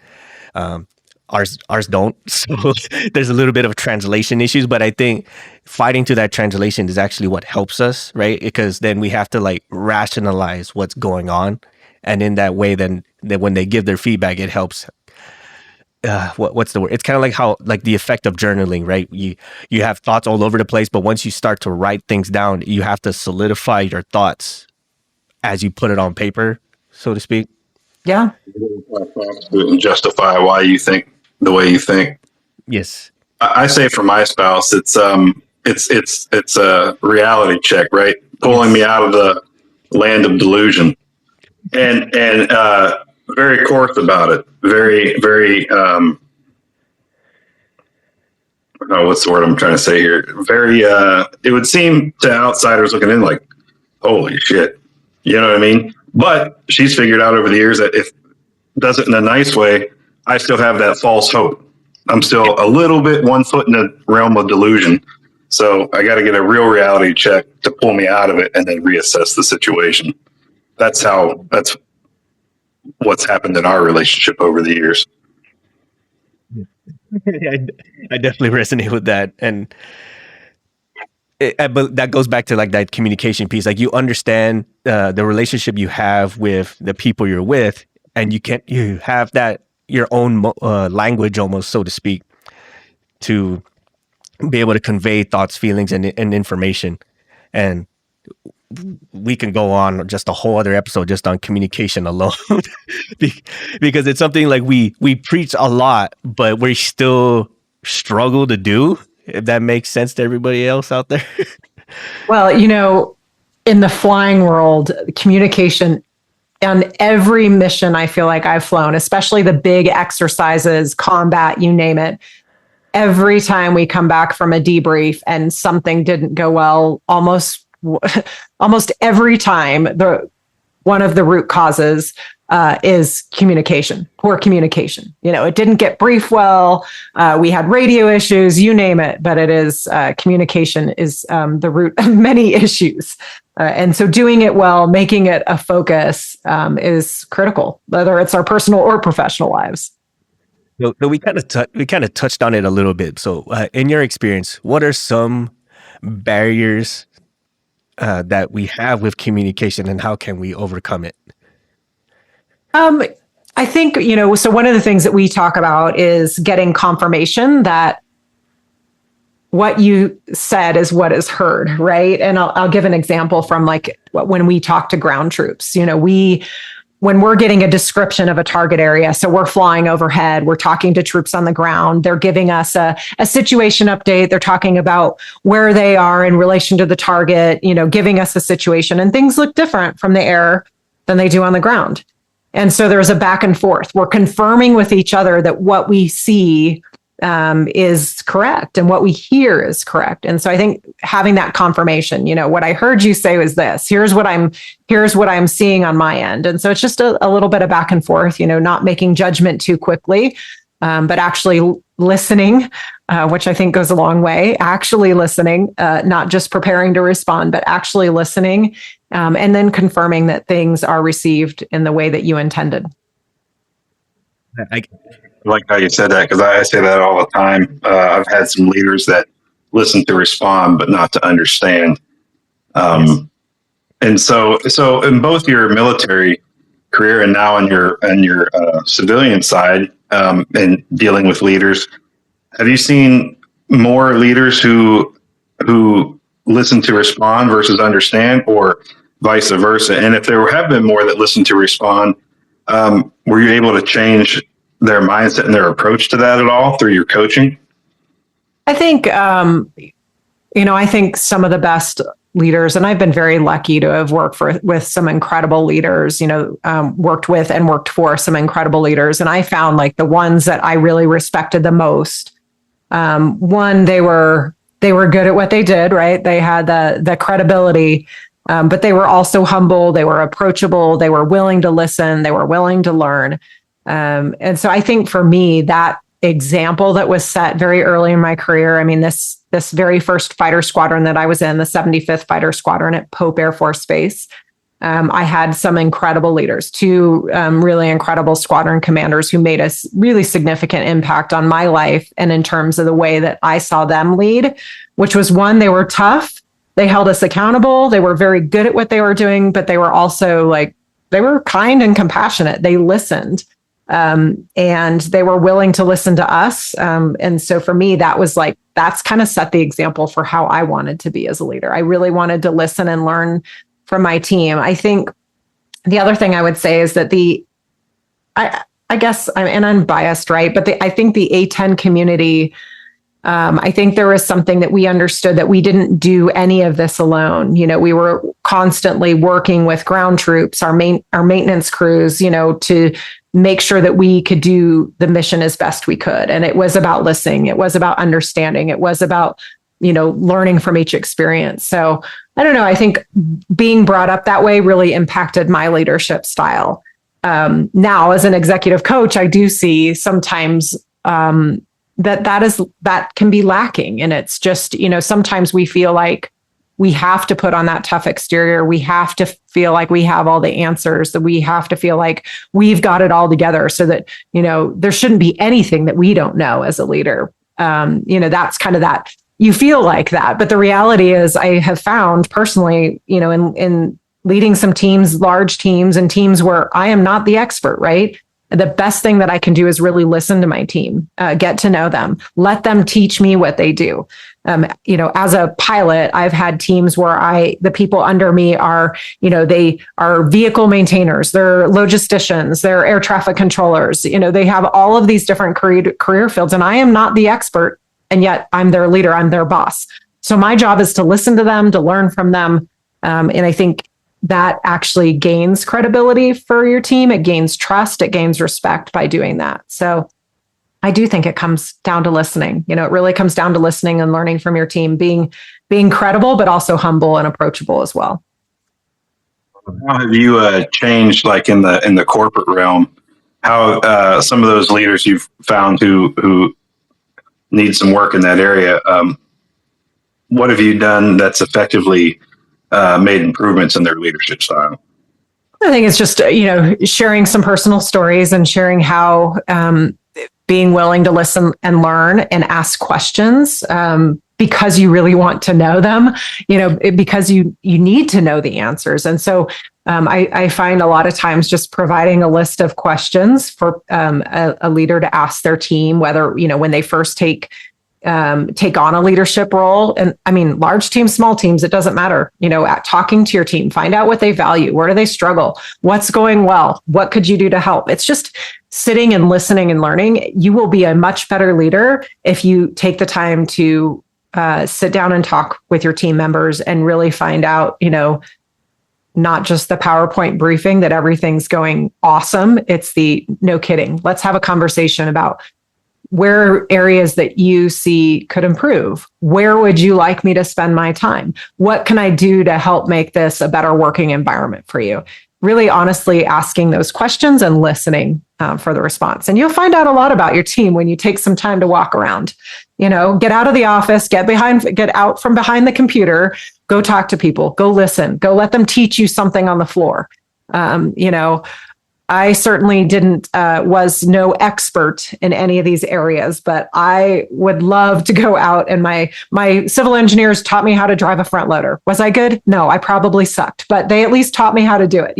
Ours don't. So there's a little bit of translation issues, but I think fighting to that translation is actually what helps us, right? Because then we have to like rationalize what's going on. And in that way, then when they give their feedback, it helps. What's the word? It's kind of like how, like the effect of journaling, right? You have thoughts all over the place, but once you start to write things down, you have to solidify your thoughts as you put it on paper, so to speak. Yeah. And justify why you think the way you think. Yes. I say for my spouse, it's a reality check, right? Pulling me out of the land of delusion, and very coarse about it. Very, very, what's the word I'm trying to say here? Very, it would seem to outsiders looking in like, holy shit. You know what I mean? But she's figured out over the years that if does it in a nice way, I still have that false hope. I'm still a little bit 1 foot in the realm of delusion. So I got to get a real reality check to pull me out of it and then reassess the situation. That's what's happened in our relationship over the years. I definitely resonate with that. And but that goes back to like that communication piece. Like you understand the relationship you have with the people you're with, and you have that your own language almost, so to speak, to be able to convey thoughts, feelings, and information. And we can go on just a whole other episode just on communication alone because it's something like we preach a lot, but we still struggle to do, if that makes sense to everybody else out there. Well, in the flying world, communication on every mission I feel like I've flown, especially the big exercises, combat, you name it. Every time we come back from a debrief and something didn't go well, almost every time one of the root causes is communication, poor communication. It didn't get briefed well. We had radio issues, you name it, but it is communication is the root of many issues. And so doing it well, making it a focus is critical, whether it's our personal or professional lives. So we kind of touched on it a little bit. So in your experience, what are some barriers that we have with communication, and how can we overcome it? I think, so one of the things that we talk about is getting confirmation that what you said is what is heard, right? And I'll give an example from when we talk to ground troops. When we're getting a description of a target area, so we're flying overhead, we're talking to troops on the ground, they're giving us a situation update, they're talking about where they are in relation to the target, giving us a situation, and things look different from the air than they do on the ground. And so there's a back and forth. We're confirming with each other that what we see is correct and what we hear is correct. And so I think having that confirmation, what I heard you say was this, here's what I'm seeing on my end. And so it's just a little bit of back and forth, not making judgment too quickly, but actually listening, which I think goes a long way, actually listening, not just preparing to respond, but actually listening, and then confirming that things are received in the way that you intended. I like how you said that, because I say that all the time. I've had some leaders that listen to respond, but not to understand. Yes. And so in both your military career and now on your civilian side, and dealing with leaders, have you seen more leaders who listen to respond versus understand, or vice versa? And if there have been more that listen to respond, were you able to change their mindset and their approach to that at all through your coaching? I think, I think some of the best leaders, and I've been very lucky to have worked with some incredible leaders, worked with and worked for some incredible leaders. And I found the ones that I really respected the most, one, they were good at what they did, right? They had the credibility, but they were also humble. They were approachable. They were willing to listen. They were willing to learn. And so I think for me, that example that was set very early in my career, I mean, this very first fighter squadron that I was in, the 75th Fighter Squadron at Pope Air Force Base, I had some incredible leaders, two really incredible squadron commanders who made a really significant impact on my life and in terms of the way that I saw them lead, which was, one, they were tough. They held us accountable. They were very good at what they were doing, but they were also they were kind and compassionate. They listened. And they were willing to listen to us. And so for me, that's kind of set the example for how I wanted to be as a leader. I really wanted to listen and learn from my team. I think the other thing I would say is that I guess I'm biased, right? But I think the A10 community, I think there was something that we understood, that we didn't do any of this alone. We were constantly working with ground troops, our maintenance crews, to make sure that we could do the mission as best we could. And it was about listening. It was about understanding. It was about, learning from each experience. So I don't know. I think being brought up that way really impacted my leadership style. Now, as an executive coach, I do see sometimes that can be lacking. And it's just, sometimes we feel like we have to put on that tough exterior. We have to feel like we have all the answers, that we have to feel like we've got it all together, so that, there shouldn't be anything that we don't know as a leader. That's kind of that, you feel like that. But the reality is, I have found personally, in leading some teams, large teams and teams where I am not the expert, right? The best thing that I can do is really listen to my team, get to know them, let them teach me what they do. As a pilot, I've had teams where the people under me are, they are vehicle maintainers, they're logisticians, they're air traffic controllers, they have all of these different career fields, and I am not the expert, and yet I'm their leader, I'm their boss. So my job is to listen to them, to learn from them. And I think that actually gains credibility for your team. It gains trust, it gains respect by doing that. So I do think it comes down to listening. It really comes down to listening and learning from your team, being credible, but also humble and approachable as well. How have you changed, like in the corporate realm? How some of those leaders you've found who need some work in that area? What have you done that's effectively made improvements in their leadership style? I think it's just, sharing some personal stories and sharing how being willing to listen and learn and ask questions because you really want to know them, because you need to know the answers. And so I find a lot of times just providing a list of questions for a leader to ask their team, whether, when they first take on a leadership role. And I mean, large teams, small teams, it doesn't matter, talking to your team, find out what they value. Where do they struggle? What's going well? What could you do to help? It's just sitting and listening and learning. You will be a much better leader if you take the time to sit down and talk with your team members and really find out, not just the PowerPoint briefing that everything's going awesome. It's the no kidding. Let's have a conversation about where are areas that you see could improve? Where would you like me to spend my time? What can I do to help make this a better working environment for you? Really honestly asking those questions and listening for the response. And you'll find out a lot about your team when you take some time to walk around, get out of the office, get out from behind the computer, go talk to people, go listen, go let them teach you something on the floor. I certainly was no expert in any of these areas, but I would love to go out, and my civil engineers taught me how to drive a front loader. Was I good? No, I probably sucked, but they at least taught me how to do it.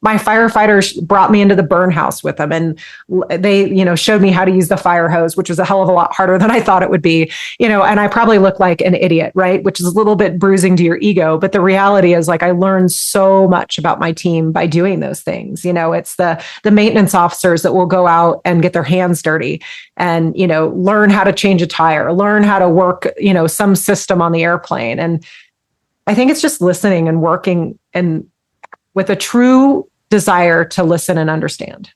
My firefighters brought me into the burn house with them, and they, showed me how to use the fire hose, which was a hell of a lot harder than I thought it would be, and I probably look like an idiot, right? Which is a little bit bruising to your ego. But the reality is, I learned so much about my team by doing those things. It's the maintenance officers that will go out and get their hands dirty and, learn how to change a tire, learn how to work, some system on the airplane. And I think it's just listening and working and with a true desire to listen and understand.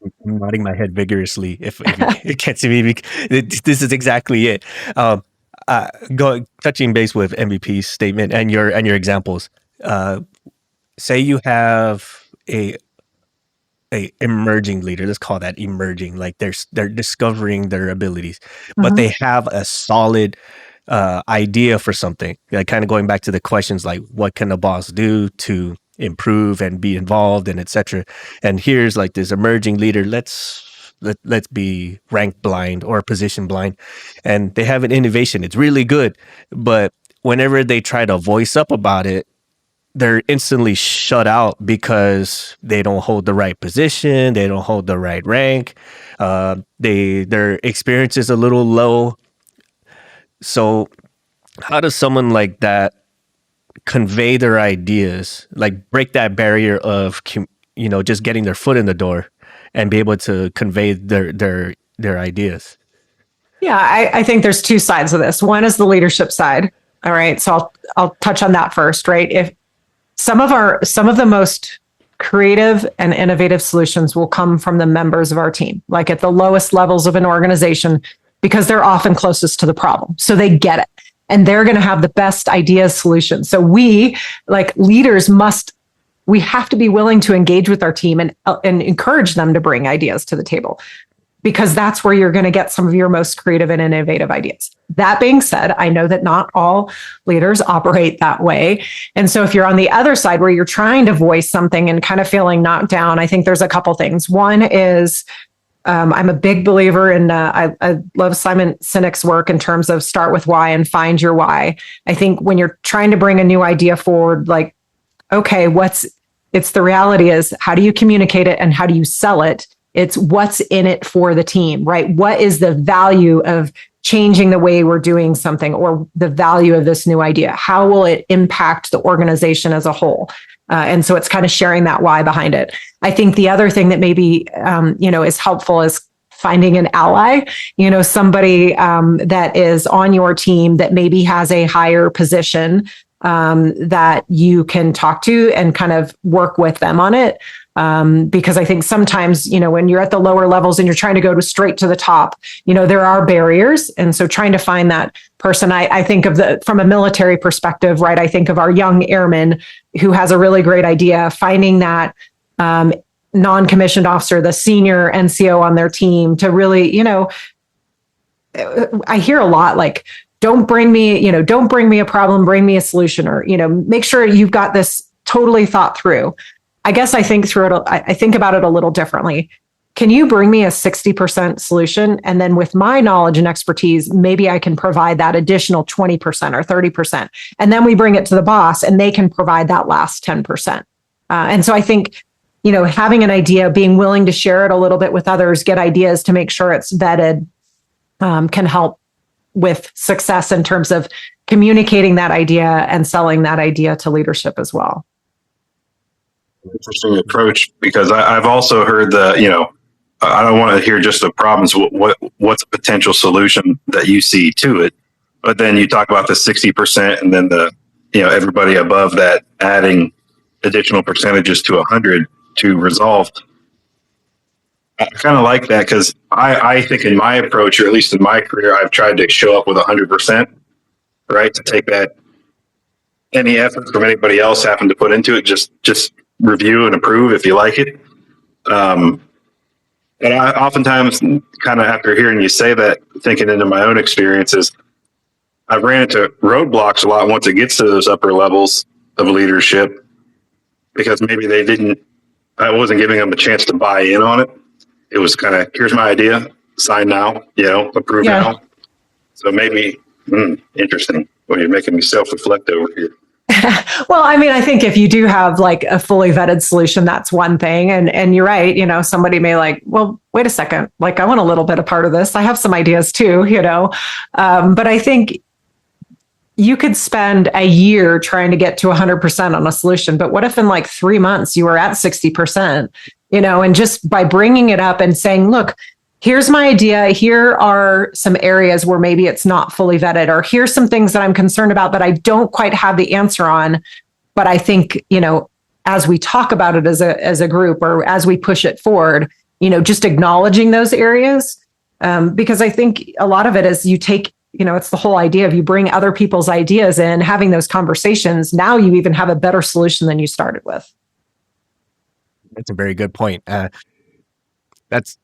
I'm nodding my head vigorously if you can't see me. This is exactly it. Touching base with MVP's statement and your examples. Say you have a emerging leader. Let's call that emerging. Like they're discovering their abilities, but they have a solid idea for something. Like kind of going back to the questions, like what can a boss do to improve and be involved and etc. And here's like this emerging leader. Let's be rank blind or position blind, and they have an innovation. It's really good, but whenever they try to voice up about it, they're instantly shut out because they don't hold the right position, they don't hold the right rank, their experience is a little low. So how does someone like that convey their ideas, like break that barrier of just getting their foot in the door and be able to convey their ideas? Yeah, I think there's two sides of this. One is the leadership side. All right, so I'll touch on that first, right? If some of the most creative and innovative solutions will come from the members of our team, like at the lowest levels of an organization, because they're often closest to the problem. So they get it. And they're going to have the best ideas, solutions. So we, like leaders, we have to be willing to engage with our team and encourage them to bring ideas to the table, because that's where you're going to get some of your most creative and innovative ideas. That being said, I know that not all leaders operate that way. And so if you're on the other side where you're trying to voice something and kind of feeling knocked down, I think there's a couple things. One is, I'm a big believer in, I love Simon Sinek's work in terms of start with why and find your why. I think when you're trying to bring a new idea forward, like, okay, it's the reality is, how do you communicate it and how do you sell it? It's what's in it for the team, right? What is the value of changing the way we're doing something, or the value of this new idea? How will it impact the organization as a whole? And so it's kind of sharing that why behind it. I think the other thing that maybe, is helpful is finding an ally, somebody that is on your team that maybe has a higher position that you can talk to and kind of work with them on it. Because I think sometimes, when you're at the lower levels and you're trying to go straight to the top, there are barriers. And so trying to find that person, I think of from a military perspective, right? I think of our young airman who has a really great idea, finding that non-commissioned officer, the senior NCO on their team to really, I hear a lot like, don't bring me a problem, bring me a solution, or, make sure you've got this totally thought through. I guess I think about it a little differently. Can you bring me a 60% solution? And then with my knowledge and expertise, maybe I can provide that additional 20% or 30%. And then we bring it to the boss and they can provide that last 10%. And so I think, having an idea, being willing to share it a little bit with others, get ideas to make sure it's vetted, can help with success in terms of communicating that idea and selling that idea to leadership as well. Interesting approach, because I've also heard I don't want to hear just the problems. What's a potential solution that you see to it? But then you talk about the 60%, and then everybody above that adding additional percentages to 100 to resolve. I kind of like that, because I think in my approach, or at least in my career, I've tried to show up with 100%, right? To take that, any effort from anybody else having to put into it, just review and approve if you like it. And I oftentimes, kind of after hearing you say that, thinking into my own experiences, I've ran into roadblocks a lot once it gets to those upper levels of leadership, because maybe I wasn't giving them a chance to buy in on it. It was kind of, here's my idea, sign now, approve now. So maybe, interesting. Well, you're making me self-reflect over here. Well, I think if you do have like a fully vetted solution, that's one thing. And you're right. Somebody may like, well, wait a second. Like, I want a little bit of part of this. I have some ideas too, but I think you could spend a year trying to get to 100% on a solution. But what if in like 3 months you were at 60%, and just by bringing it up and saying, look, here's my idea. Here are some areas where maybe it's not fully vetted, or here's some things that I'm concerned about that I don't quite have the answer on. But I think, as we talk about it as a group, or as we push it forward, just acknowledging those areas. Because I think a lot of it is you take, it's the whole idea of you bring other people's ideas in, having those conversations. Now you even have a better solution than you started with. That's a very good point. That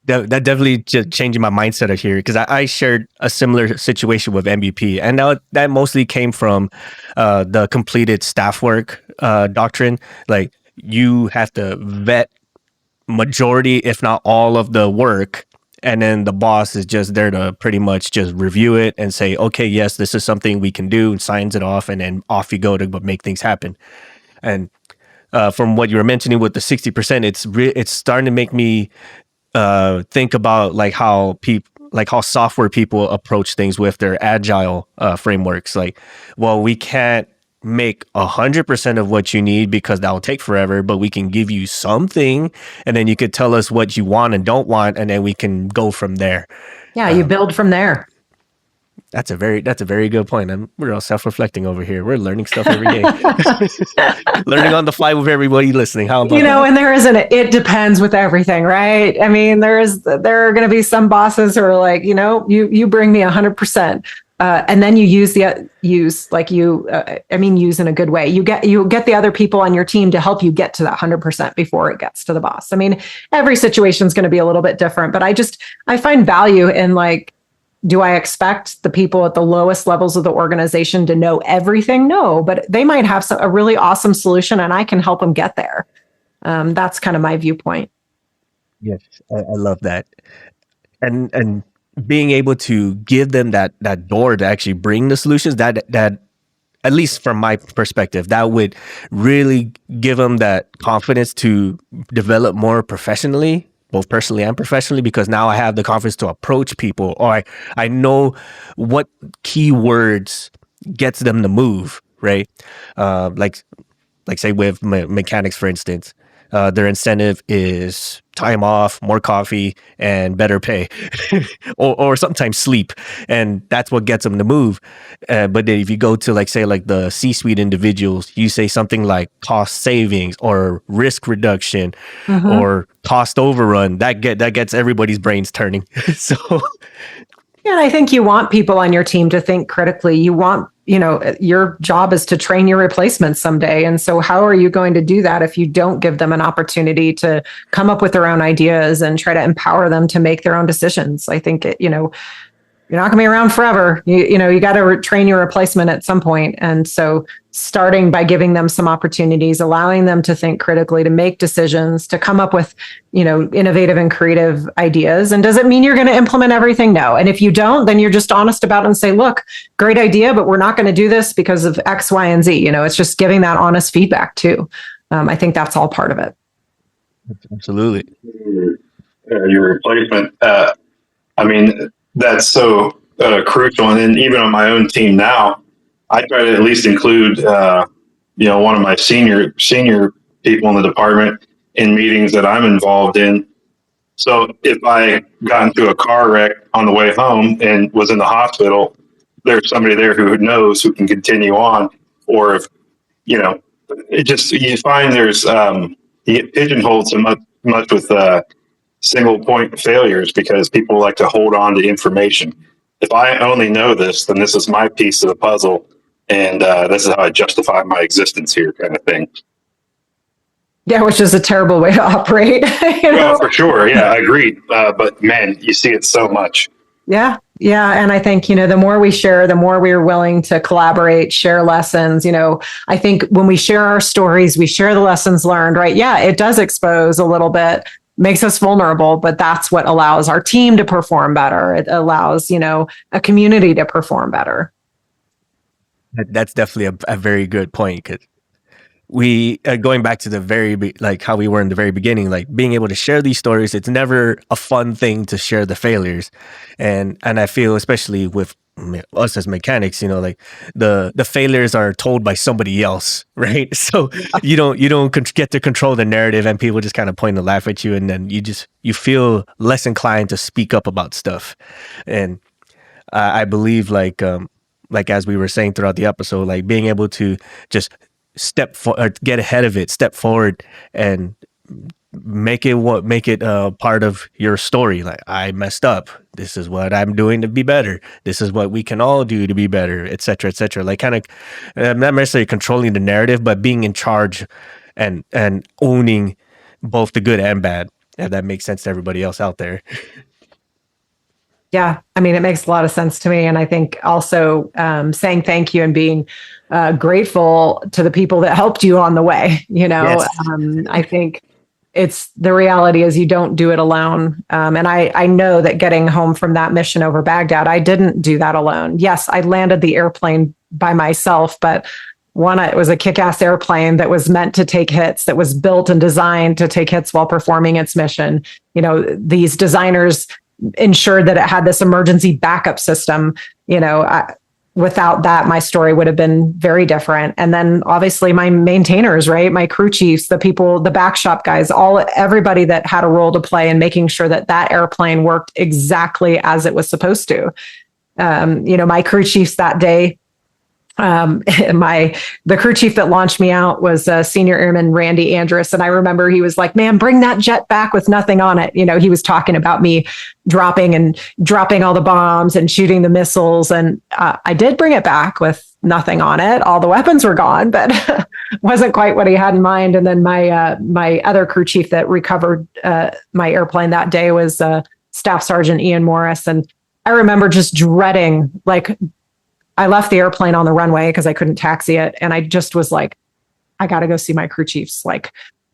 definitely just changing my mindset of here, because I shared a similar situation with MVP, and that mostly came from the completed staff work doctrine. Like, you have to vet majority, if not all, of the work, and then the boss is just there to pretty much just review it and say, okay, yes, this is something we can do, and signs it off, and then off you go to make things happen. And from what you were mentioning with the 60%, it's starting to make me think about like how software people approach things with their agile frameworks. Like, well, we can't make 100% of what you need because that will take forever, but we can give you something, and then you could tell us what you want and don't want, and then we can go from there. Yeah, you build from there. That's a very good point. We're all self-reflecting over here. We're learning stuff every day. Learning on the fly with everybody listening. How about that? And there isn't it depends with everything, right? there are going to be some bosses who are like, you bring me 100%. And then you use in a good way. You get the other people on your team to help you get to that 100% before it gets to the boss. Every situation is going to be a little bit different, but I find value in like, do I expect the people at the lowest levels of the organization to know everything? No, but they might have a really awesome solution, and I can help them get there. That's kind of my viewpoint. Yes, I love that. And being able to give them that door to actually bring the solutions, that at least from my perspective, that would really give them that confidence to develop more professionally, both personally and professionally, because now I have the confidence to approach people, or I know what keywords gets them to move, right? Like say with mechanics, for instance, their incentive is time off, more coffee, and better pay, or sometimes sleep, and that's what gets them to move. But then if you go to say the C-suite individuals, you say something like cost savings or risk reduction or cost overrun, that gets everybody's brains turning. So yeah, I think you want people on your team to think critically. You want, your job is to train your replacements someday. And so how are you going to do that if you don't give them an opportunity to come up with their own ideas and try to empower them to make their own decisions? I think, you're not going to be around forever. You got to train your replacement at some point. And so starting by giving them some opportunities, allowing them to think critically, to make decisions, to come up with, innovative and creative ideas. And does it mean you're going to implement everything? No. And if you don't, then you're just honest about it and say, look, great idea, but we're not going to do this because of X, Y, and Z. It's just giving that honest feedback too. I think that's all part of it. Absolutely. Your replacement. That's so crucial. And then even on my own team now, I try to at least include, one of my senior people in the department in meetings that I'm involved in. So if I got into a car wreck on the way home and was in the hospital, there's somebody there who knows, who can continue on. Or if, you find there's pigeonholed so much with single point failures because people like to hold on to information. If I only know this, then this is my piece of the puzzle, and this is how I justify my existence here, kind of thing. Yeah, which is a terrible way to operate. Well, for sure. Yeah, I agree. But man, you see it so much. Yeah. And I think, the more we share, the more we're willing to collaborate, share lessons. I think when we share our stories, we share the lessons learned, right? Yeah, it does expose a little bit, makes us vulnerable, but that's what allows our team to perform better. It allows, a community to perform better. That's definitely a very good point, because we going back to the how we were in the very beginning, being able to share these stories, it's never a fun thing to share the failures. And I feel, especially with us as mechanics, the failures are told by somebody else, right? So you don't get to control the narrative, and people just kind of point and laugh at you, and then you feel less inclined to speak up about stuff. And I believe as we were saying throughout the episode, being able to just get ahead of it, step forward, and make it part of your story. I messed up. This is what I'm doing to be better. This is what we can all do to be better, et cetera, et cetera. Kind of not necessarily controlling the narrative, but being in charge and owning both the good and bad. If that makes sense to everybody else out there. Yeah, it makes a lot of sense to me. And I think also saying thank you and being grateful to the people that helped you on the way. Yes. I think it's the reality is you don't do it alone. And I know that getting home from that mission over Baghdad, I didn't do that alone. Yes, I landed the airplane by myself, but it was a kick-ass airplane that was meant to take hits, that was built and designed to take hits while performing its mission. These designers ensured that it had this emergency backup system. Without that, my story would have been very different. And then obviously my maintainers, right? My crew chiefs, the people, the back shop guys, everybody that had a role to play in making sure that airplane worked exactly as it was supposed to. My crew chiefs that day, the crew chief that launched me out was Senior Airman Randy Andrus. And I remember he was like, man, bring that jet back with nothing on it. He was talking about me dropping all the bombs and shooting the missiles. And I did bring it back with nothing on it. All the weapons were gone, but wasn't quite what he had in mind. And then my other crew chief that recovered my airplane that day was Staff Sergeant Ian Morris. And I remember just dreading, I left the airplane on the runway because I couldn't taxi it. And I just was like, I got to go see my crew chiefs.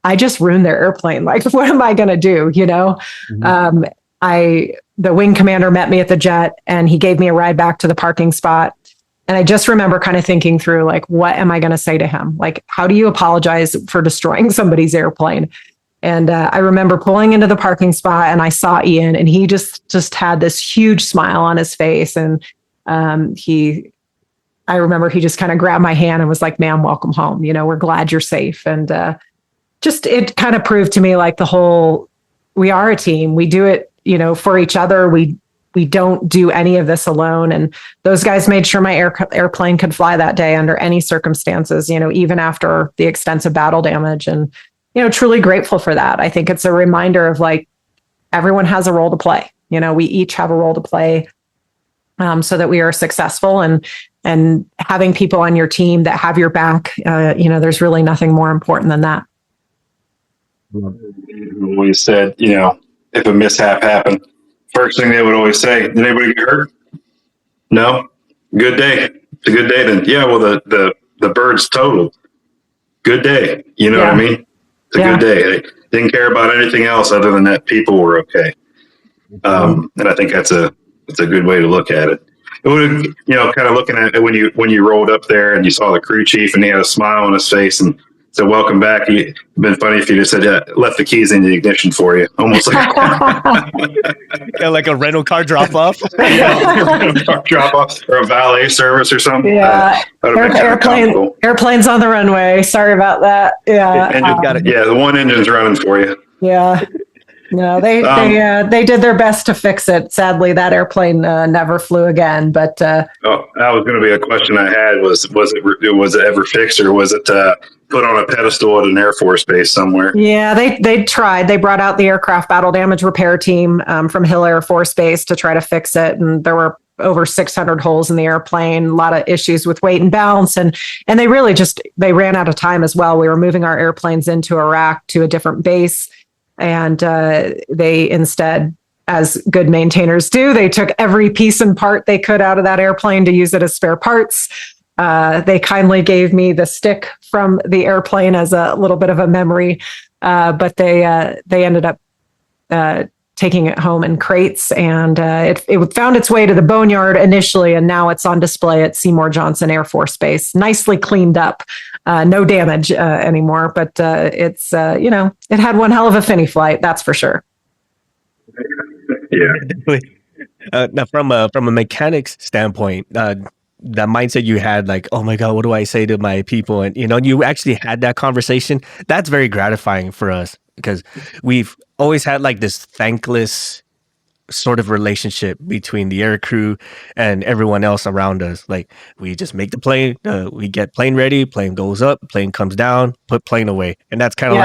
I just ruined their airplane. What am I going to do? Mm-hmm. The wing commander met me at the jet and he gave me a ride back to the parking spot. And I just remember kind of thinking through, what am I going to say to him? How do you apologize for destroying somebody's airplane? And I remember pulling into the parking spot and I saw Ian and he just had this huge smile on his face. And I remember he just kind of grabbed my hand and was like, ma'am, welcome home. We're glad you're safe. And just, it kind of proved to me like we are a team. We do it, for each other. We don't do any of this alone. And those guys made sure my airplane could fly that day under any circumstances, even after the extensive battle damage. And, truly grateful for that. I think it's a reminder of like, everyone has a role to play. We each have a role to play so that we are successful, and having people on your team that have your back, there's really nothing more important than that. We said, if a mishap happened, first thing they would always say, did anybody get hurt? No? Good day. It's a good day then. Yeah, well, the bird's totaled. Good day. You know what I mean? It's a good day. They didn't care about anything else other than that people were okay. And I think that's a good way to look at it. It would, kind of looking at it when you rolled up there and you saw the crew chief and he had a smile on his face and said, "Welcome back." It'd been funny if you just said, "Yeah, left the keys in the ignition for you," almost like like a rental car drop off, drop off, or a valet service or something. Yeah, airplanes on the runway. Sorry about that. Yeah, the one engine's running for you. Yeah. No, they did their best to fix it. Sadly, that airplane never flew again. But that was going to be a question I had. Was it ever fixed, or was it put on a pedestal at an Air Force base somewhere? Yeah, they tried. They brought out the aircraft battle damage repair team from Hill Air Force Base to try to fix it, and there were over 600 holes in the airplane, a lot of issues with weight and balance, and they really they ran out of time as well. We were moving our airplanes into Iraq to a different base. And they instead, as good maintainers do, they took every piece and part they could out of that airplane to use it as spare parts. They kindly gave me the stick from the airplane as a little bit of a memory, but they ended up taking it home in crates, and it found its way to the boneyard initially, and now it's on display at Seymour Johnson Air Force Base, nicely cleaned up. No damage anymore, but it's it had one hell of a finny flight, that's for sure. Yeah. Now, from a mechanic's standpoint, that mindset you had, like, oh my God, what do I say to my people? And you actually had that conversation. That's very gratifying for us, because we've always had like this thankless sort of relationship between the air crew and everyone else around us. Like, we just make the plane, we get plane ready, plane goes up, plane comes down, put plane away, and that's kind of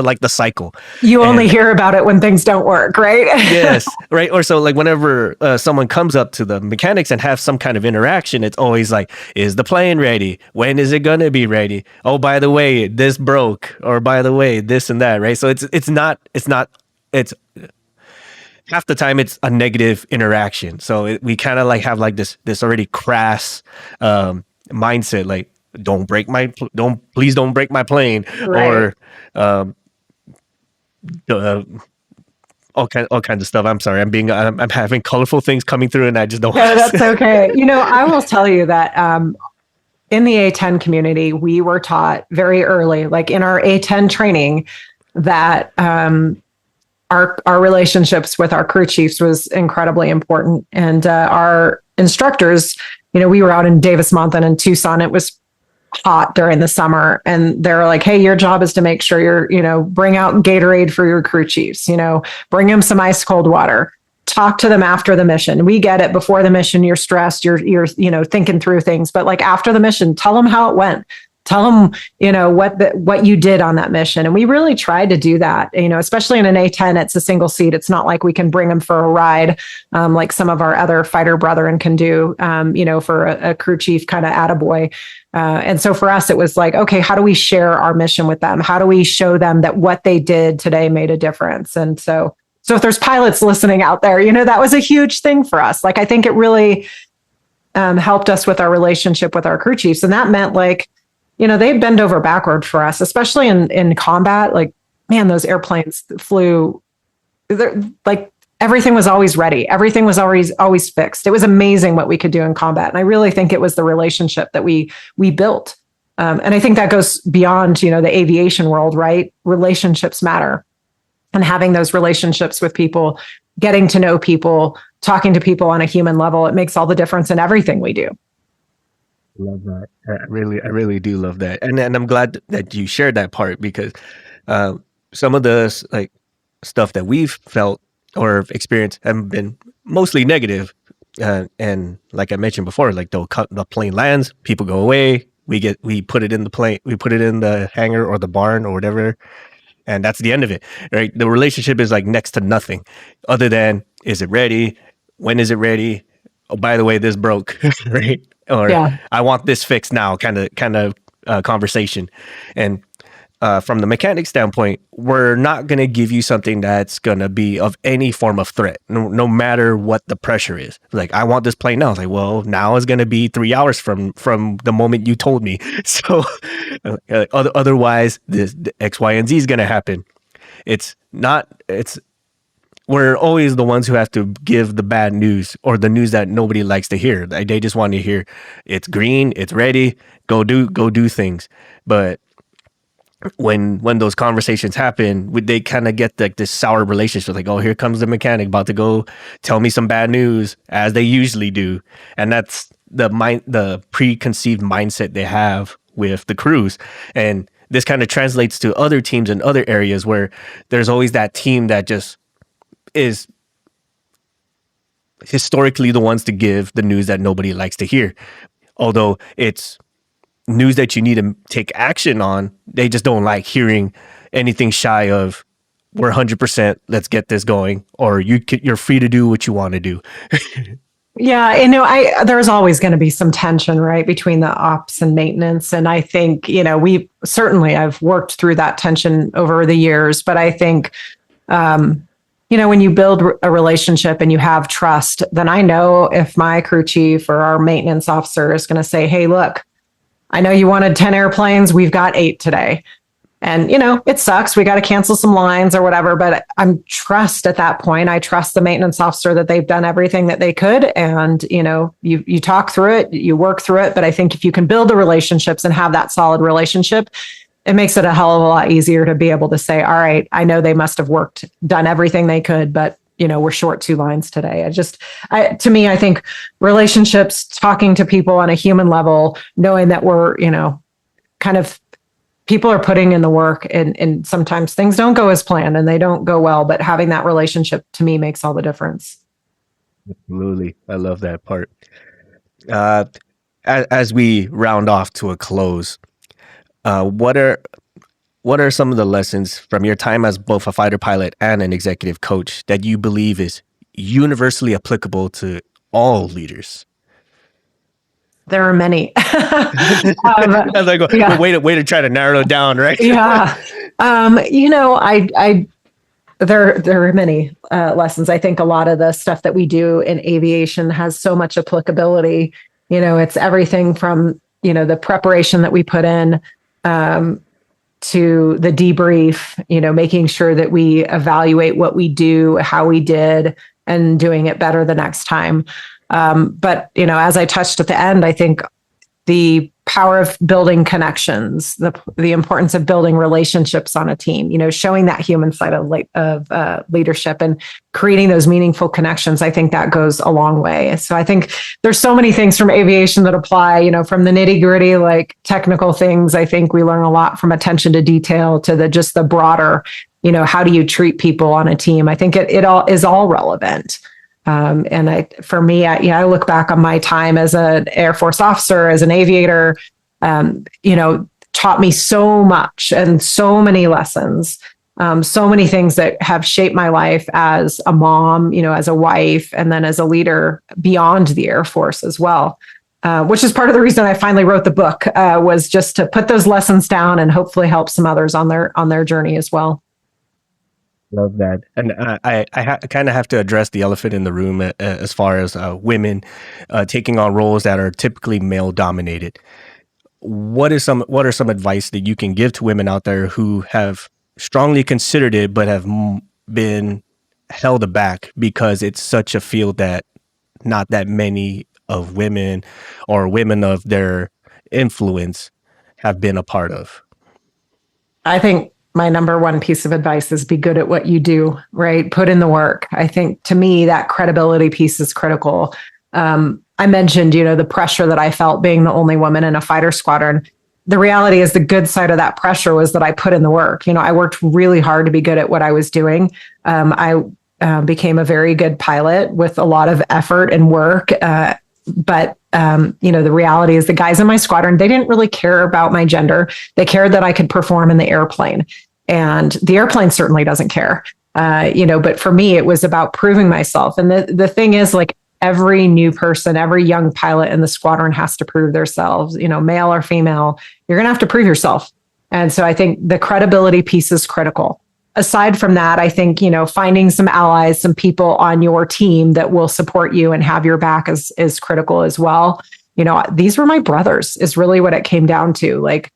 like the cycle. You only hear about it when things don't work, right? Yes, right. Or so, like, whenever someone comes up to the mechanics and have some kind of interaction, it's always like, is the plane ready? When is it gonna be ready? Oh, by the way, this broke, or by the way, this and that, right? So it's half the time it's a negative interaction. So we kind of like have like this already crass mindset, like, please don't break my plane, right. Or all kinds of stuff. I'm sorry, I'm having colorful things coming through, and I just don't. No, that's okay. I will tell you that in the A-10 community, we were taught very early, like in our A-10 training, that our relationships with our crew chiefs was incredibly important. And our instructors, we were out in Davis-Monthan and Tucson. It was hot during the summer, and they're like, hey, your job is to make sure you're, bring out Gatorade for your crew chiefs, bring them some ice cold water, talk to them after the mission. We get it. Before the mission, you're stressed, you're thinking through things, but like after the mission, tell them how it went. Tell them, what you did on that mission. And we really tried to do that, especially in an A-10, it's a single seat. It's not like we can bring them for a ride like some of our other fighter brethren can do, for a crew chief kind of attaboy. And so for us, it was like, okay, how do we share our mission with them? How do we show them that what they did today made a difference? And so if there's pilots listening out there, that was a huge thing for us. Like, I think it really helped us with our relationship with our crew chiefs. And that meant like, they bend over backward for us, especially in combat. Like, man, those airplanes flew, like everything was always ready. Everything was always fixed. It was amazing what we could do in combat. And I really think it was the relationship that we built. And I think that goes beyond, the aviation world, right? Relationships matter. And having those relationships with people, getting to know people, talking to people on a human level, it makes all the difference in everything we do. Love that. I really do love that, and I'm glad that you shared that part because uh, some of the like stuff that we've felt or experienced have been mostly negative. And like I mentioned before, like the plane lands, people go away, we put it in the plane, we put it in the hangar or the barn or whatever, and that's the end of it, right? The relationship is like next to nothing, other than is it ready? When is it ready? Oh, by the way, this broke, right? Or Yeah. I want this fixed now, kind of conversation. And from the mechanic standpoint, we're not going to give you something that's going to be of any form of threat, no matter what the pressure is. Like, I want this plane now. It's like, well, now is going to be 3 hours from the moment you told me. So otherwise, this the X, Y, and Z is going to happen. It's not. It's we're always the ones who have to give the bad news or the news that nobody likes to hear. They just want to hear it's green, it's ready, go do things. But when those conversations happen, they kind of get like this sour relationship. Like, oh, here comes the mechanic about to go tell me some bad news, as they usually do, and that's the preconceived mindset they have with the crews. And this kind of translates to other teams in other areas where there's always that team that just is historically the ones to give the news that nobody likes to hear. Although it's news that you need to take action on, they just don't like hearing anything shy of we're 100%, let's get this going, or you're free to do what you want to do. Yeah, there's always going to be some tension, right, between the ops and maintenance. And I think, I've worked through that tension over the years, but I think, when you build a relationship and you have trust, then I know if my crew chief or our maintenance officer is going to say, hey, look, I know you wanted 10 airplanes. We've got 8 today. And, it sucks. We got to cancel some lines or whatever, but I'm trust at that point. I trust the maintenance officer that they've done everything that they could. And, you talk through it, you work through it. But I think if you can build the relationships and have that solid relationship, it makes it a hell of a lot easier to be able to say, all right, I know they must have done everything they could, but we're short 2 lines today. To me, I think relationships, talking to people on a human level, knowing that we're, kind of people are putting in the work and sometimes things don't go as planned and they don't go well, but having that relationship to me makes all the difference. Absolutely. I love that part. As we round off to a close, what are some of the lessons from your time as both a fighter pilot and an executive coach that you believe is universally applicable to all leaders? There are many. I was like, Yeah. way to try to narrow it down, right? Yeah. There are many lessons. I think a lot of the stuff that we do in aviation has so much applicability. It's everything from, the preparation that we put in, to the debrief, making sure that we evaluate what we do, how we did, and doing it better the next time. But, as I touched at the end, I think the power of building connections, the importance of building relationships on a team, showing that human side of leadership and creating those meaningful connections. I think that goes a long way. So I think there's so many things from aviation that apply, from the nitty gritty, like technical things. I think we learn a lot from attention to detail to the broader, how do you treat people on a team? I think it all is all relevant. For me, I look back on my time as an Air Force officer, as an aviator, taught me so much and so many lessons, so many things that have shaped my life as a mom, as a wife, and then as a leader beyond the Air Force as well. Which is part of the reason I finally wrote the book, was just to put those lessons down and hopefully help some others on their journey as well. Love that. And I kind of have to address the elephant in the room as far as women taking on roles that are typically male dominated. What are some advice that you can give to women out there who have strongly considered it but have been held aback because it's such a field that not that many of women or women of their influence have been a part of? I think my number one piece of advice is be good at what you do, right? Put in the work. I think to me, that credibility piece is critical. I I mentioned, the pressure that I felt being the only woman in a fighter squadron. The reality is the good side of that pressure was that I put in the work. I worked really hard to be good at what I was doing. I became a very good pilot with a lot of effort and work. But the reality is the guys in my squadron, they didn't really care about my gender. They cared that I could perform in the airplane. And the airplane certainly doesn't care. But for me, it was about proving myself. And the thing is, like, every new person, every young pilot in the squadron has to prove themselves, male or female. You're going to have to prove yourself. And so I think the credibility piece is critical. Aside from that, I think, finding some allies, some people on your team that will support you and have your back is critical as well. These were my brothers is really what it came down to. Like,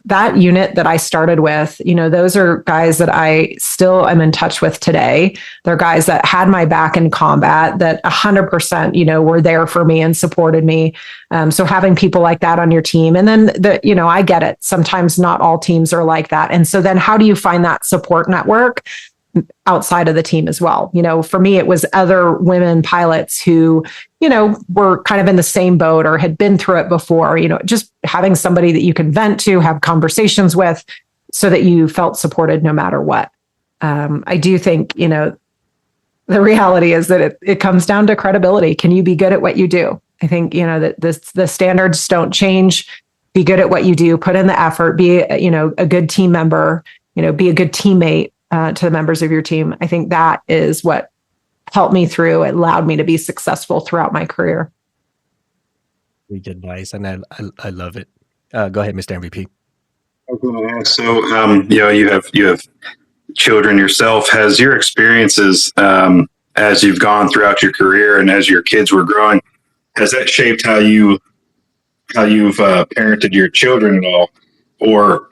that unit that I started with, those are guys that I still am in touch with today. They're guys that had my back in combat, that 100%, were there for me and supported me. So having people like that on your team, and then I get it. Sometimes not all teams are like that. And so then how do you find that support network outside of the team as well? For me, it was other women pilots who, were kind of in the same boat or had been through it before, just having somebody that you can vent to, have conversations with so that you felt supported no matter what. I do think, the reality is that it comes down to credibility. Can you be good at what you do? I think, that the standards don't change. Be good at what you do, put in the effort, be, a good team member, be a good teammate to the members of your team. I think that is what helped me through. It allowed me to be successful throughout my career. Good advice, and I love it. Go ahead, Mr. MVP. So, you have children yourself. Has your experiences as you've gone throughout your career and as your kids were growing, has that shaped how you've parented your children at all? Or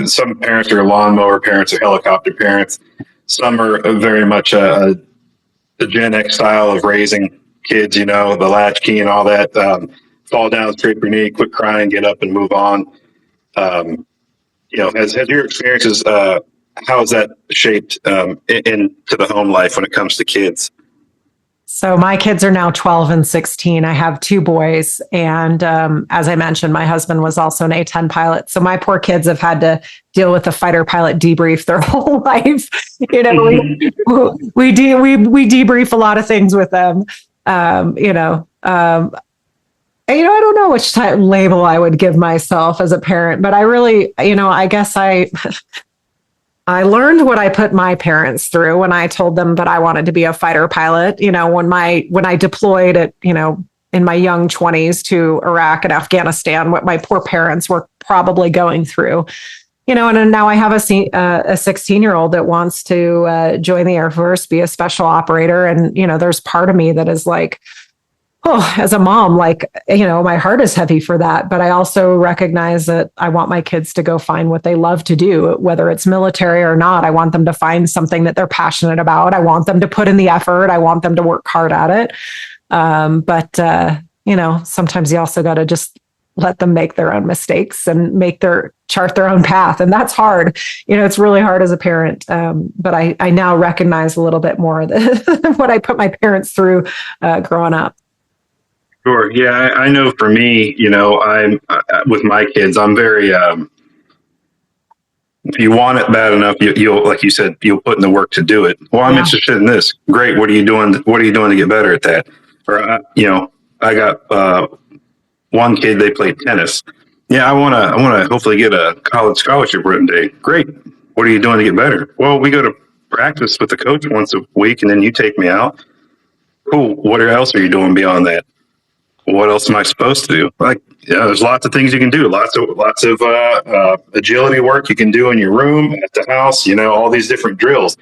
some parents are lawnmower parents or helicopter parents. Some are very much the Gen X style of raising kids, the latchkey and all that. Fall down, scrape your knee, quit crying, get up and move on. Has your experiences, how has that shaped into the home life when it comes to kids? So my kids are now 12 and 16. I have two boys. And as I mentioned, my husband was also an A-10 pilot. So my poor kids have had to deal with the fighter pilot debrief their whole life. We debrief a lot of things with them. I don't know which type label I would give myself as a parent, but I really, I guess I learned what I put my parents through when I told them that I wanted to be a fighter pilot. When I deployed at, in my young 20s to Iraq and Afghanistan, what my poor parents were probably going through. And now I have a 16-year-old that wants to join the Air Force, be a special operator. And, there's part of me that is like, oh, as a mom, like, my heart is heavy for that. But I also recognize that I want my kids to go find what they love to do, whether it's military or not. I want them to find something that they're passionate about. I want them to put in the effort. I want them to work hard at it. But sometimes you also got to just let them make their own mistakes and chart their own path. And that's hard. It's really hard as a parent. But I now recognize a little bit more what I put my parents through growing up. Sure. Yeah, I know for me, I'm with my kids, I'm very, if you want it bad enough, you'll, like you said, you'll put in the work to do it. Well, I'm interested in this. Great. What are you doing? What are you doing to get better at that? Or, I got one kid, they play tennis. Yeah, I want to hopefully get a college scholarship one day. Great. What are you doing to get better? Well, we go to practice with the coach once a week and then you take me out. Cool. What else are you doing beyond that? What else am I supposed to do? Like, there's lots of things you can do. Lots of agility work you can do in your room, at the house. All these different drills.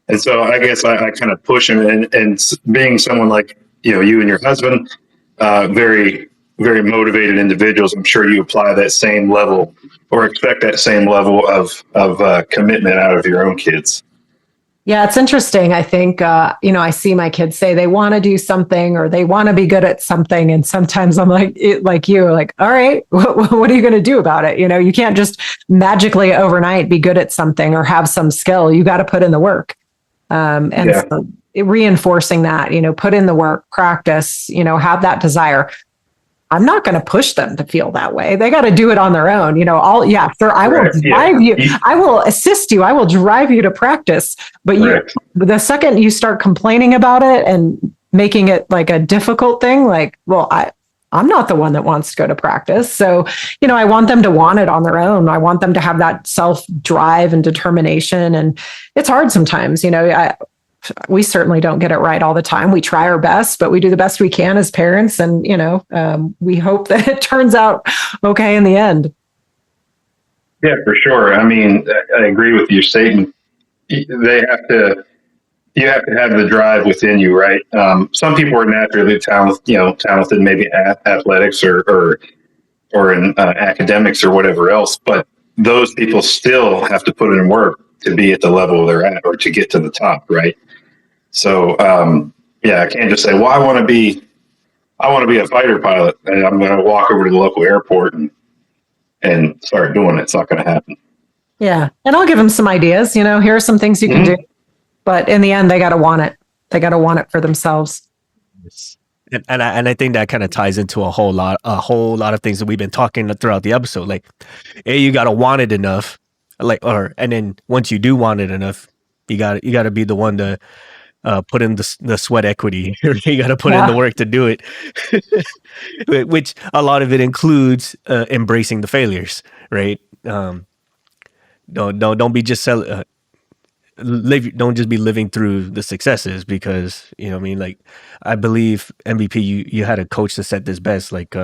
And so I guess I kind of push him. And being someone like you and your husband, very very motivated individuals, I'm sure you apply that same level or expect that same level of commitment out of your own kids. Yeah, it's interesting. I think, I see my kids say they want to do something or they want to be good at something. And sometimes I'm like all right, what are you going to do about it? You can't just magically overnight be good at something or have some skill. You got to put in the work. So reinforcing that, put in the work, practice, have that desire. I'm not going to push them to feel that way. They got to do it on their own. Sure, I will drive you. I will assist you. I will drive you to practice. But the second you start complaining about it and making it like a difficult thing, like, well, I'm not the one that wants to go to practice. So, I want them to want it on their own. I want them to have that self-drive and determination. And it's hard sometimes, we certainly don't get it right all the time. We try our best, but we do the best we can as parents. And, we hope that it turns out okay in the end. Yeah, for sure. I mean, I agree with your statement. You have to have the drive within you, right? Some people are naturally talented, maybe athletics or in academics or whatever else, but those people still have to put in work to be at the level they're at or to get to the top, right? So, I can't just say, well, I want to be a fighter pilot and I'm going to walk over to the local airport and start doing it. It's not going to happen. Yeah. And I'll give them some ideas, here are some things you can do, but in the end, they got to want it. They got to want it for themselves. And I think that kind of ties into a whole lot of things that we've been talking throughout the episode. Like, hey, you got to want it enough, and then once you do want it enough, you got to be the one to put in the sweat equity. You got to put in the work to do it, which a lot of it includes embracing the failures, right? Don't be just don't just be living through the successes, because I believe MVP, you had a coach that said this best, like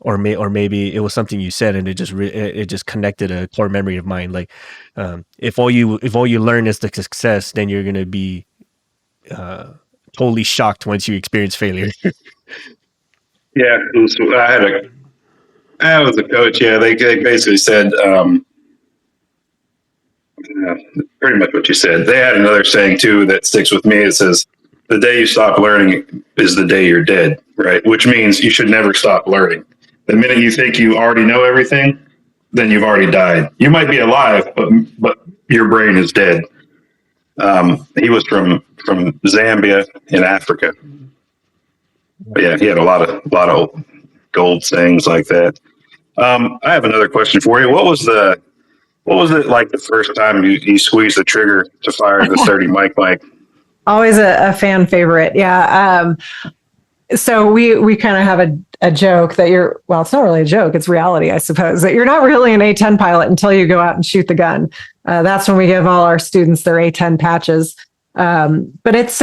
or maybe it was something you said and it just connected a core memory of mine, like if all you learn is the success, then you're gonna be totally shocked once you experience failure. Yeah, I was a coach. Yeah, they basically said pretty much what you said. They had another saying too that sticks with me. It says, the day you stop learning is the day you're dead, right? Which means you should never stop learning. The minute you think you already know everything, then you've already died. You might be alive, but your brain is dead. He was from Zambia in Africa. But yeah, he had a lot of gold sayings like that. I have another question for you. What was it like the first time you squeezed the trigger to fire the 30 mic? Always a fan favorite. Yeah. So we kind of have a joke that it's not really a joke. It's reality, I suppose, that you're not really an A-10 pilot until you go out and shoot the gun. That's when we give all our students their A-10 patches. But it's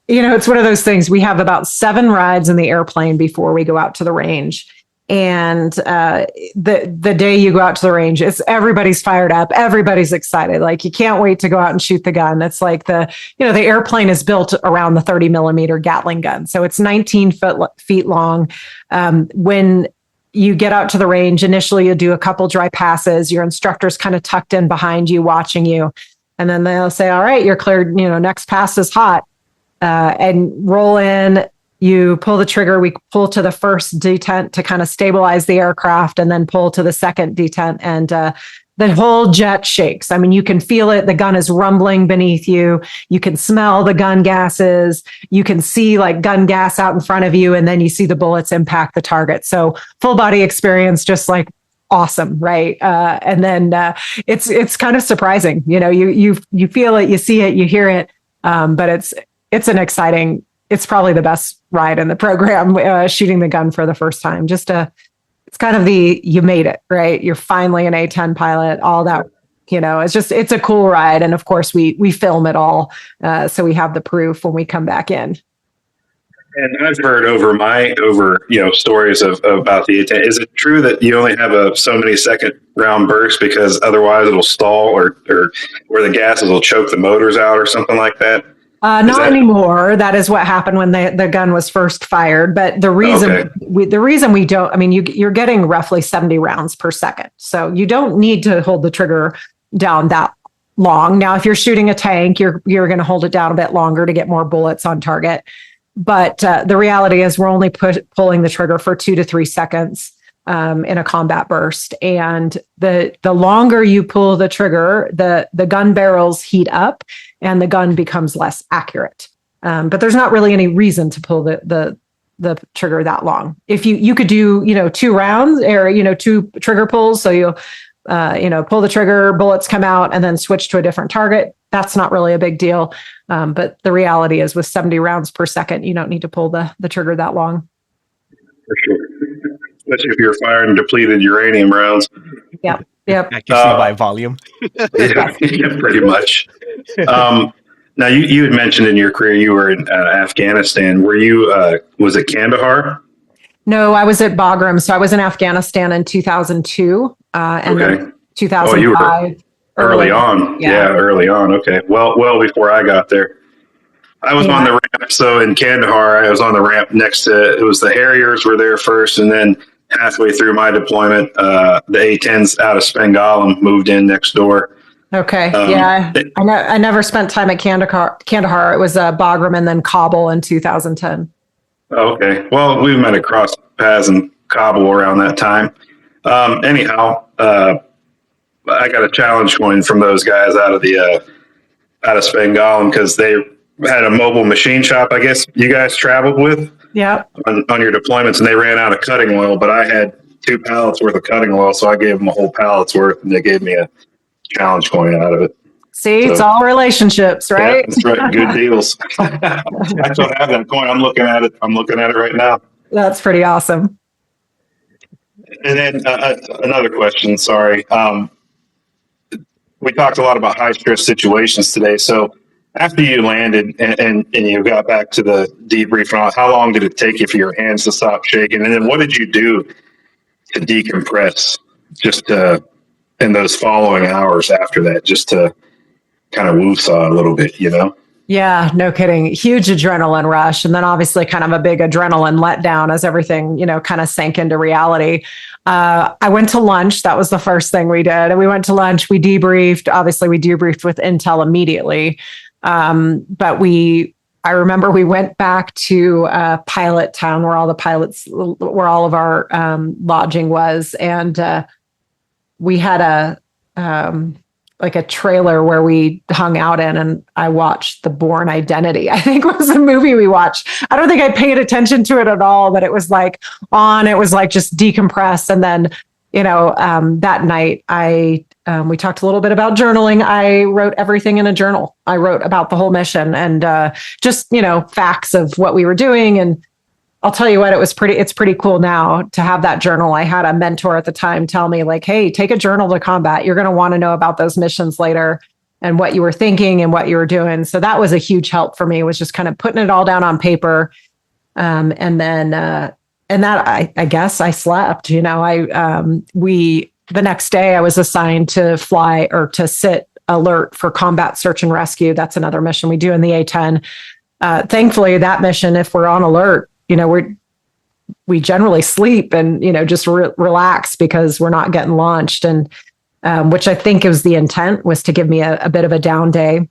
it's one of those things. We have about 7 rides in the airplane before we go out to the range. And the day you go out to the range, everybody's fired up, everybody's excited. Like, you can't wait to go out and shoot the gun. It's like the airplane is built around the 30 millimeter Gatling gun, so it's 19 feet long. When you get out to the range, initially you do a couple dry passes. Your instructor's kind of tucked in behind you, watching you, and then they'll say, "All right, you're cleared. Next pass is hot," and roll in. You pull the trigger, we pull to the first detent to kind of stabilize the aircraft, and then pull to the second detent, and the whole jet shakes. I mean, you can feel it. The gun is rumbling beneath you. You can smell the gun gases. You can see like gun gas out in front of you, and then you see the bullets impact the target. So full body experience, just like awesome, right? And then it's kind of surprising. You feel it, you see it, you hear it, but it's an exciting. It's probably the best ride in the program, shooting the gun for the first time. It's kind of you made it, right? You're finally an A-10 pilot, all that, it's a cool ride. And of course we film it all. So we have the proof when we come back in. And I've heard over stories about the A-10. Is it true that you only have so many second round bursts because otherwise it'll stall or where the gases will choke the motors out or something like that? Not anymore. That is what happened when the gun was first fired. But the reason we don't, I mean, you're getting roughly 70 rounds per second. So you don't need to hold the trigger down that long. Now, if you're shooting a tank, you're going to hold it down a bit longer to get more bullets on target. But the reality is we're only pulling the trigger for 2 to 3 seconds. in a combat burst. And the longer you pull the trigger, the gun barrels heat up and the gun becomes less accurate. But there's not really any reason to pull the trigger that long. If you could do, 2 rounds or, 2 trigger pulls. So you'll, pull the trigger, bullets come out and then switch to a different target. That's not really a big deal. But the reality is with 70 rounds per second, you don't need to pull the trigger that long. For sure. Especially if you're firing depleted uranium rounds. Yep. Accuracy by volume. Yeah, pretty much. Now, you had mentioned in your career you were in Afghanistan. Were you, was it Kandahar? No, I was at Bagram. So I was in Afghanistan in 2002 and then 2005. Oh, you were early on. Yeah, early on. Okay. Well before I got there. I was on the ramp. So in Kandahar, I was on the ramp next to, it was the Harriers were there first. And then halfway through my deployment, the A-10s out of Spengalam moved in next door. Okay. I never spent time at Kandahar. It was Bagram and then Kabul in 2010. Okay. Well, we met across paths in Kabul around that time. Anyhow, I got a challenge coin from those guys out of Spengalam because they had a mobile machine shop, I guess you guys traveled with on your deployments, and they ran out of cutting oil, but I had 2 pallets worth of cutting oil, so I gave them a whole pallet's worth, and they gave me a challenge coin out of it. See, it's all relationships, right? Yeah, that's right. Good deals. I still have that coin. I'm looking at it right now. That's pretty awesome. And then another question. Sorry. We talked a lot about high stress situations today. So after you landed and you got back to the debrief, how long did it take you for your hands to stop shaking? And then what did you do to decompress in those following hours after that, just to kind of woosah a little bit, Yeah, no kidding. Huge adrenaline rush. And then obviously kind of a big adrenaline letdown as everything, kind of sank into reality. I went to lunch. That was the first thing we did. And we went to lunch, we debriefed. Obviously we debriefed with intel immediately. But I remember we went back to Pilot Town where all of our lodging was. And we had a trailer where we hung out in, and I watched The Bourne Identity. I think was the movie we watched. I don't think I paid attention to it at all, but it was like on, it was like just decompress. And then, that night we talked a little bit about journaling. I wrote everything in a journal. I wrote about the whole mission and just, facts of what we were doing. And I'll tell you what, it's pretty cool now to have that journal. I had a mentor at the time tell me like, hey, take a journal to combat. You're going to want to know about those missions later and what you were thinking and what you were doing. So that was a huge help for me, was just kind of putting it all down on paper. And that I guess I slept, the next day I was assigned to fly or to sit alert for combat search and rescue. That's another mission we do in the A-10. Thankfully that mission, if we're on alert, we generally sleep and, just relax because we're not getting launched. And, which I think was the intent, was to give me a bit of a down day.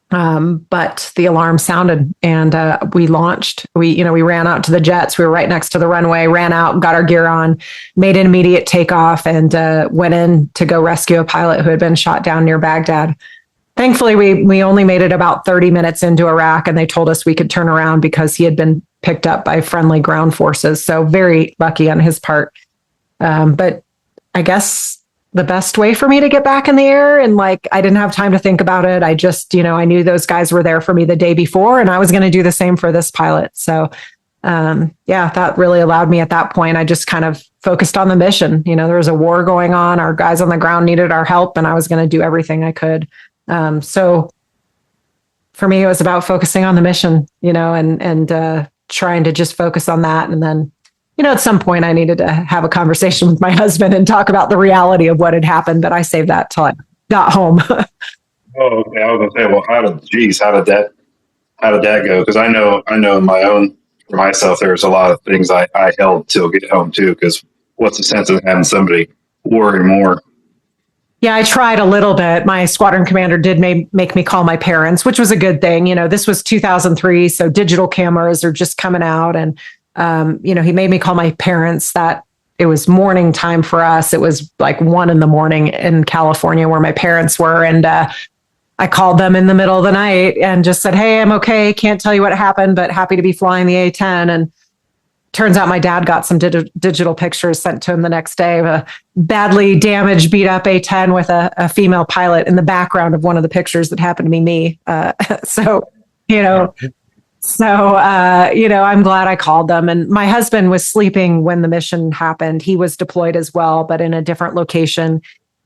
But the alarm sounded and, we launched, we ran out to the jets. We were right next to the runway, ran out, got our gear on, made an immediate takeoff and, went in to go rescue a pilot who had been shot down near Baghdad. Thankfully, we only made it about 30 minutes into Iraq, and they told us we could turn around because he had been picked up by friendly ground forces. So very lucky on his part. But I guess the best way for me to get back in the air, and I didn't have time to think about it. I just, I knew those guys were there for me the day before, and I was going to do the same for this pilot. So, that really allowed me at that point. I just kind of focused on the mission. There was a war going on. Our guys on the ground needed our help, and I was going to do everything I could. So for me, it was about focusing on the mission, and trying to just focus on that. And then, at some point I needed to have a conversation with my husband and talk about the reality of what had happened, but I saved that till I got home. Oh, okay. I was gonna say, well, how did that go? Because I know for myself, there's a lot of things I held till get home too. Because what's the sense of having somebody worry more? Yeah, I tried a little bit. My squadron commander did make me call my parents, which was a good thing. This was 2003, so digital cameras are just coming out. And, he made me call my parents. That was morning time for us. It was like 1 a.m. in California where my parents were. And I called them in the middle of the night and just said, hey, I'm okay. Can't tell you what happened, but happy to be flying the A-10. And turns out my dad got some digital pictures sent to him the next day of a badly damaged, beat up A-10 with a female pilot in the background of one of the pictures that happened to be me. So, I'm glad I called them. And my husband was sleeping when the mission happened. He was deployed as well, but in a different location.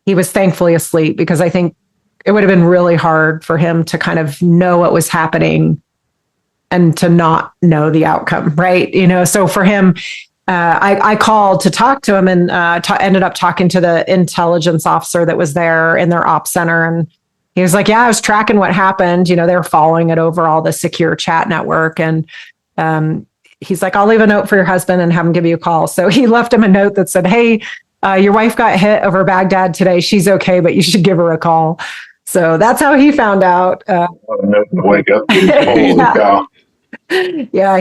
He was thankfully asleep because I think it would have been really hard for him to kind of know what was happening and to not know the outcome, right? So for him, I called to talk to him and ended up talking to the intelligence officer that was there in their ops center. And he was like, yeah, I was tracking what happened. They were following it over all the secure chat network. And he's like, I'll leave a note for your husband and have him give you a call. So he left him a note that said, hey, your wife got hit over Baghdad today. She's okay, but you should give her a call. So that's how he found out. Wake up. Holy cow. Yeah,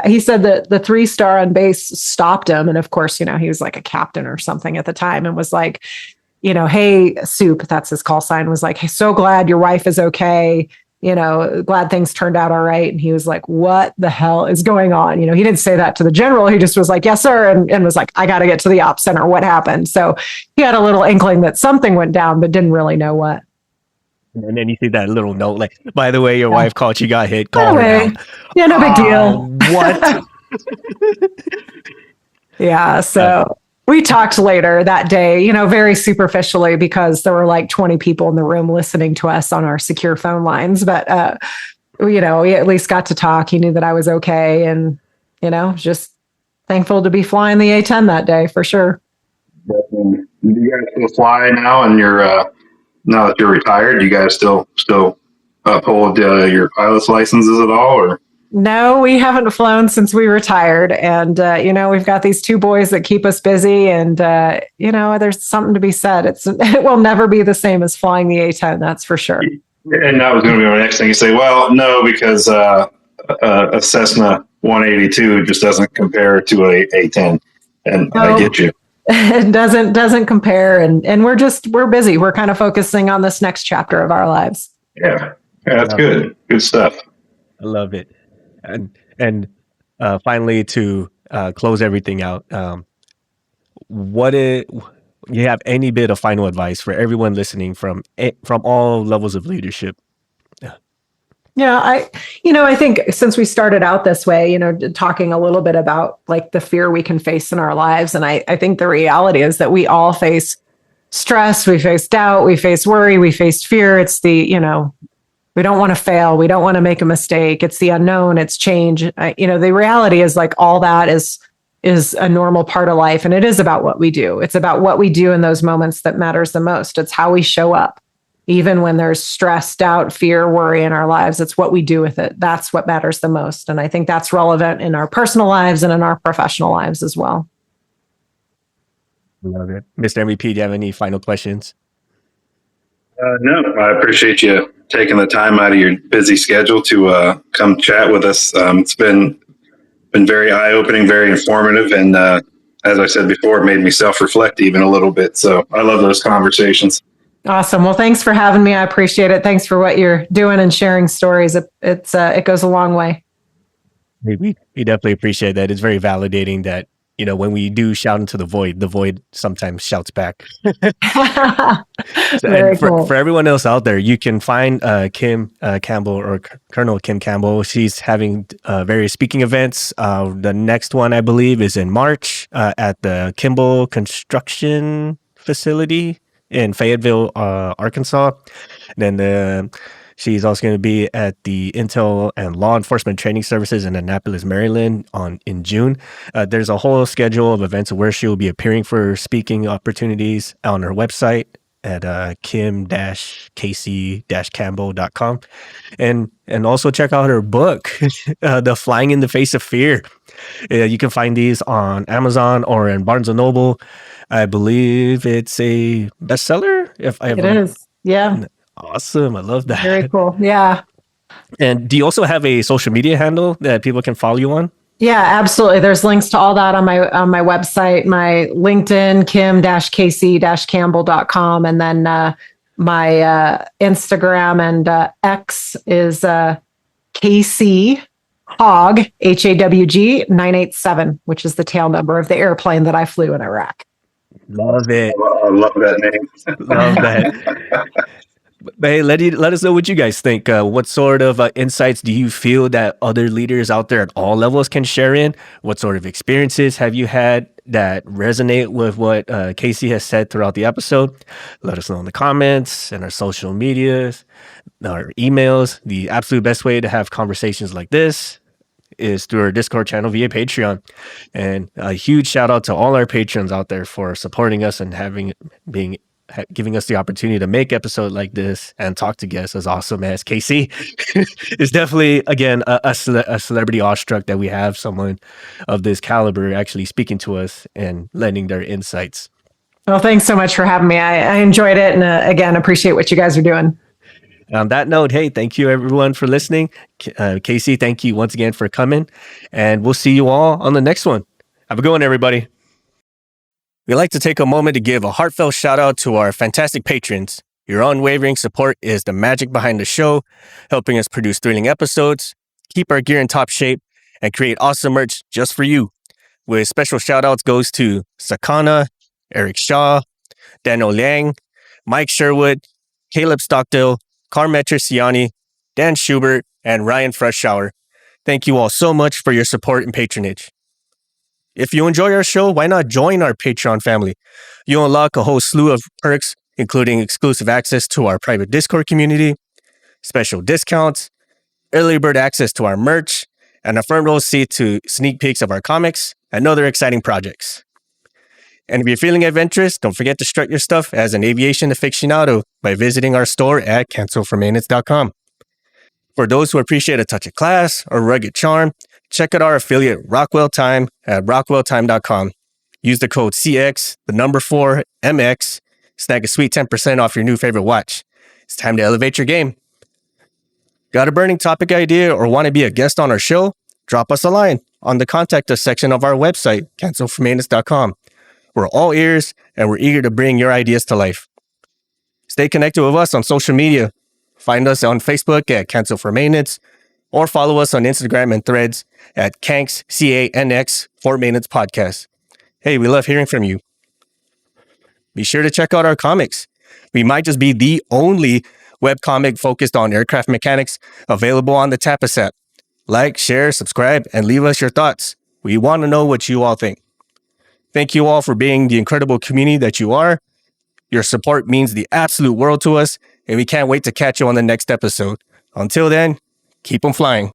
he said that the 3-star on base stopped him. And of course, he was like a captain or something at the time and was like, hey, Soup, that's his call sign, was like, hey, so glad your wife is okay. Glad things turned out all right. And he was like, what the hell is going on? He didn't say that to the general. He just was like, yes, sir. And was like, I got to get to the ops center. What happened? So he had a little inkling that something went down, but didn't really know what. And then you see that little note, like, by the way, your wife called, she got hit. Call her now. Yeah, no big deal. What? Yeah. So we talked later that day, very superficially because there were like 20 people in the room listening to us on our secure phone lines. But, we at least got to talk. He knew that I was okay. And, just thankful to be flying the A-10 that day for sure. Do you guys still fly now and now that you're retired, do you guys still uphold your pilot's licenses at all, or? No, we haven't flown since we retired. And, we've got these 2 boys that keep us busy. And, there's something to be said. It will never be the same as flying the A-10, that's for sure. And that was going to be my next thing. You say, well, no, because a Cessna 182 just doesn't compare to a A-10. And no. I get you. It doesn't compare. And we're busy. We're kind of focusing on this next chapter of our lives. Yeah, that's good. Good stuff. I love it. And finally, to close everything out, you have any bit of final advice for everyone listening from all levels of leadership? Yeah, I think since we started out this way, talking a little bit about like the fear we can face in our lives. And I think the reality is that we all face stress, we face doubt, we face worry, we face fear. It's we don't want to fail. We don't want to make a mistake. It's the unknown, it's change. The reality is like all that is a normal part of life. And it is about what we do. It's about what we do in those moments that matters the most. It's how we show up. Even when there's stress, doubt, fear, worry in our lives, it's what we do with it. That's what matters the most. And I think that's relevant in our personal lives and in our professional lives as well. Love it. Mr. MVP, do you have any final questions? No, I appreciate you taking the time out of your busy schedule to come chat with us. It's been very eye-opening, very informative. And as I said before, it made me self-reflect even a little bit. So I love those conversations. Awesome. Well, thanks for having me. I appreciate it. Thanks for what you're doing and sharing stories. It goes a long way. We definitely appreciate that. It's very validating that, when we do shout into the void sometimes shouts back. Very cool. For everyone else out there, you can find Kim Campbell or Colonel Kim Campbell. She's having various speaking events. The next one, I believe, is in March at the Campbell Construction Facility in Fayetteville, Arkansas. And then she's also going to be at the Intel and Law Enforcement Training Services in Annapolis, Maryland in June. There's a whole schedule of events where she will be appearing for speaking opportunities on her website at kim-casey-campbell.com. And also check out her book, The Flying in the Face of Fear. You can find these on Amazon or in Barnes & Noble. I believe it's a bestseller. It is. Yeah. Awesome. I love that. Very cool. Yeah. And do you also have a social media handle that people can follow you on? Yeah, absolutely. There's links to all that on my website, my LinkedIn, kim-kc-campbell.com. And then my Instagram and X is KC Hog, HAWG 987, which is the tail number of the airplane that I flew in Iraq. Love it. I love that name. Love that. But hey, let us know what you guys think. What sort of insights do you feel that other leaders out there at all levels can share in? What sort of experiences have you had that resonate with what Casey has said throughout the episode? Let us know in the comments and our social medias, our emails. The absolute best way to have conversations like this is through our Discord channel via Patreon. And a huge shout out to all our patrons out there for supporting us and giving us the opportunity to make episodes like this and talk to guests as awesome as KC. It's definitely, again, a celebrity awestruck that we have someone of this caliber actually speaking to us and lending their insights. Well, thanks so much for having me. I enjoyed it. And again, appreciate what you guys are doing. On that note, hey, thank you everyone for listening. Casey, thank you once again for coming. And we'll see you all on the next one. Have a good one, everybody. We'd like to take a moment to give a heartfelt shout out to our fantastic patrons. Your unwavering support is the magic behind the show, helping us produce thrilling episodes, keep our gear in top shape, and create awesome merch just for you. With special shout outs goes to SaKonna, Eric Shaw, Daniel Liang, Mike Sherwood, Caleb Stockdale, Carm M, Dan Schubert, and Ryan Freshour. Thank you all so much for your support and patronage. If you enjoy our show, why not join our Patreon family? You'll unlock a whole slew of perks, including exclusive access to our private Discord community, special discounts, early bird access to our merch, and a front row seat to sneak peeks of our comics and other exciting projects. And if you're feeling adventurous, don't forget to strut your stuff as an aviation aficionado by visiting our store at cancelformaintenance.com. For those who appreciate a touch of class or rugged charm, check out our affiliate Rockwell Time at rockwelltime.com. Use the code CX, the number 4, MX, snag a sweet 10% off your new favorite watch. It's time to elevate your game. Got a burning topic idea or want to be a guest on our show? Drop us a line on the contact us section of our website, cancelformaintenance.com. We're all ears and we're eager to bring your ideas to life. Stay connected with us on social media. Find us on Facebook at Cancel for Maintenance or follow us on Instagram and Threads at Canx, CANX, for Maintenance Podcast. Hey, we love hearing from you. Be sure to check out our comics. We might just be the only webcomic focused on aircraft mechanics available on the Tapas app. Like, share, subscribe, and leave us your thoughts. We want to know what you all think. Thank you all for being the incredible community that you are. Your support means the absolute world to us, and we can't wait to catch you on the next episode. Until then, keep them flying.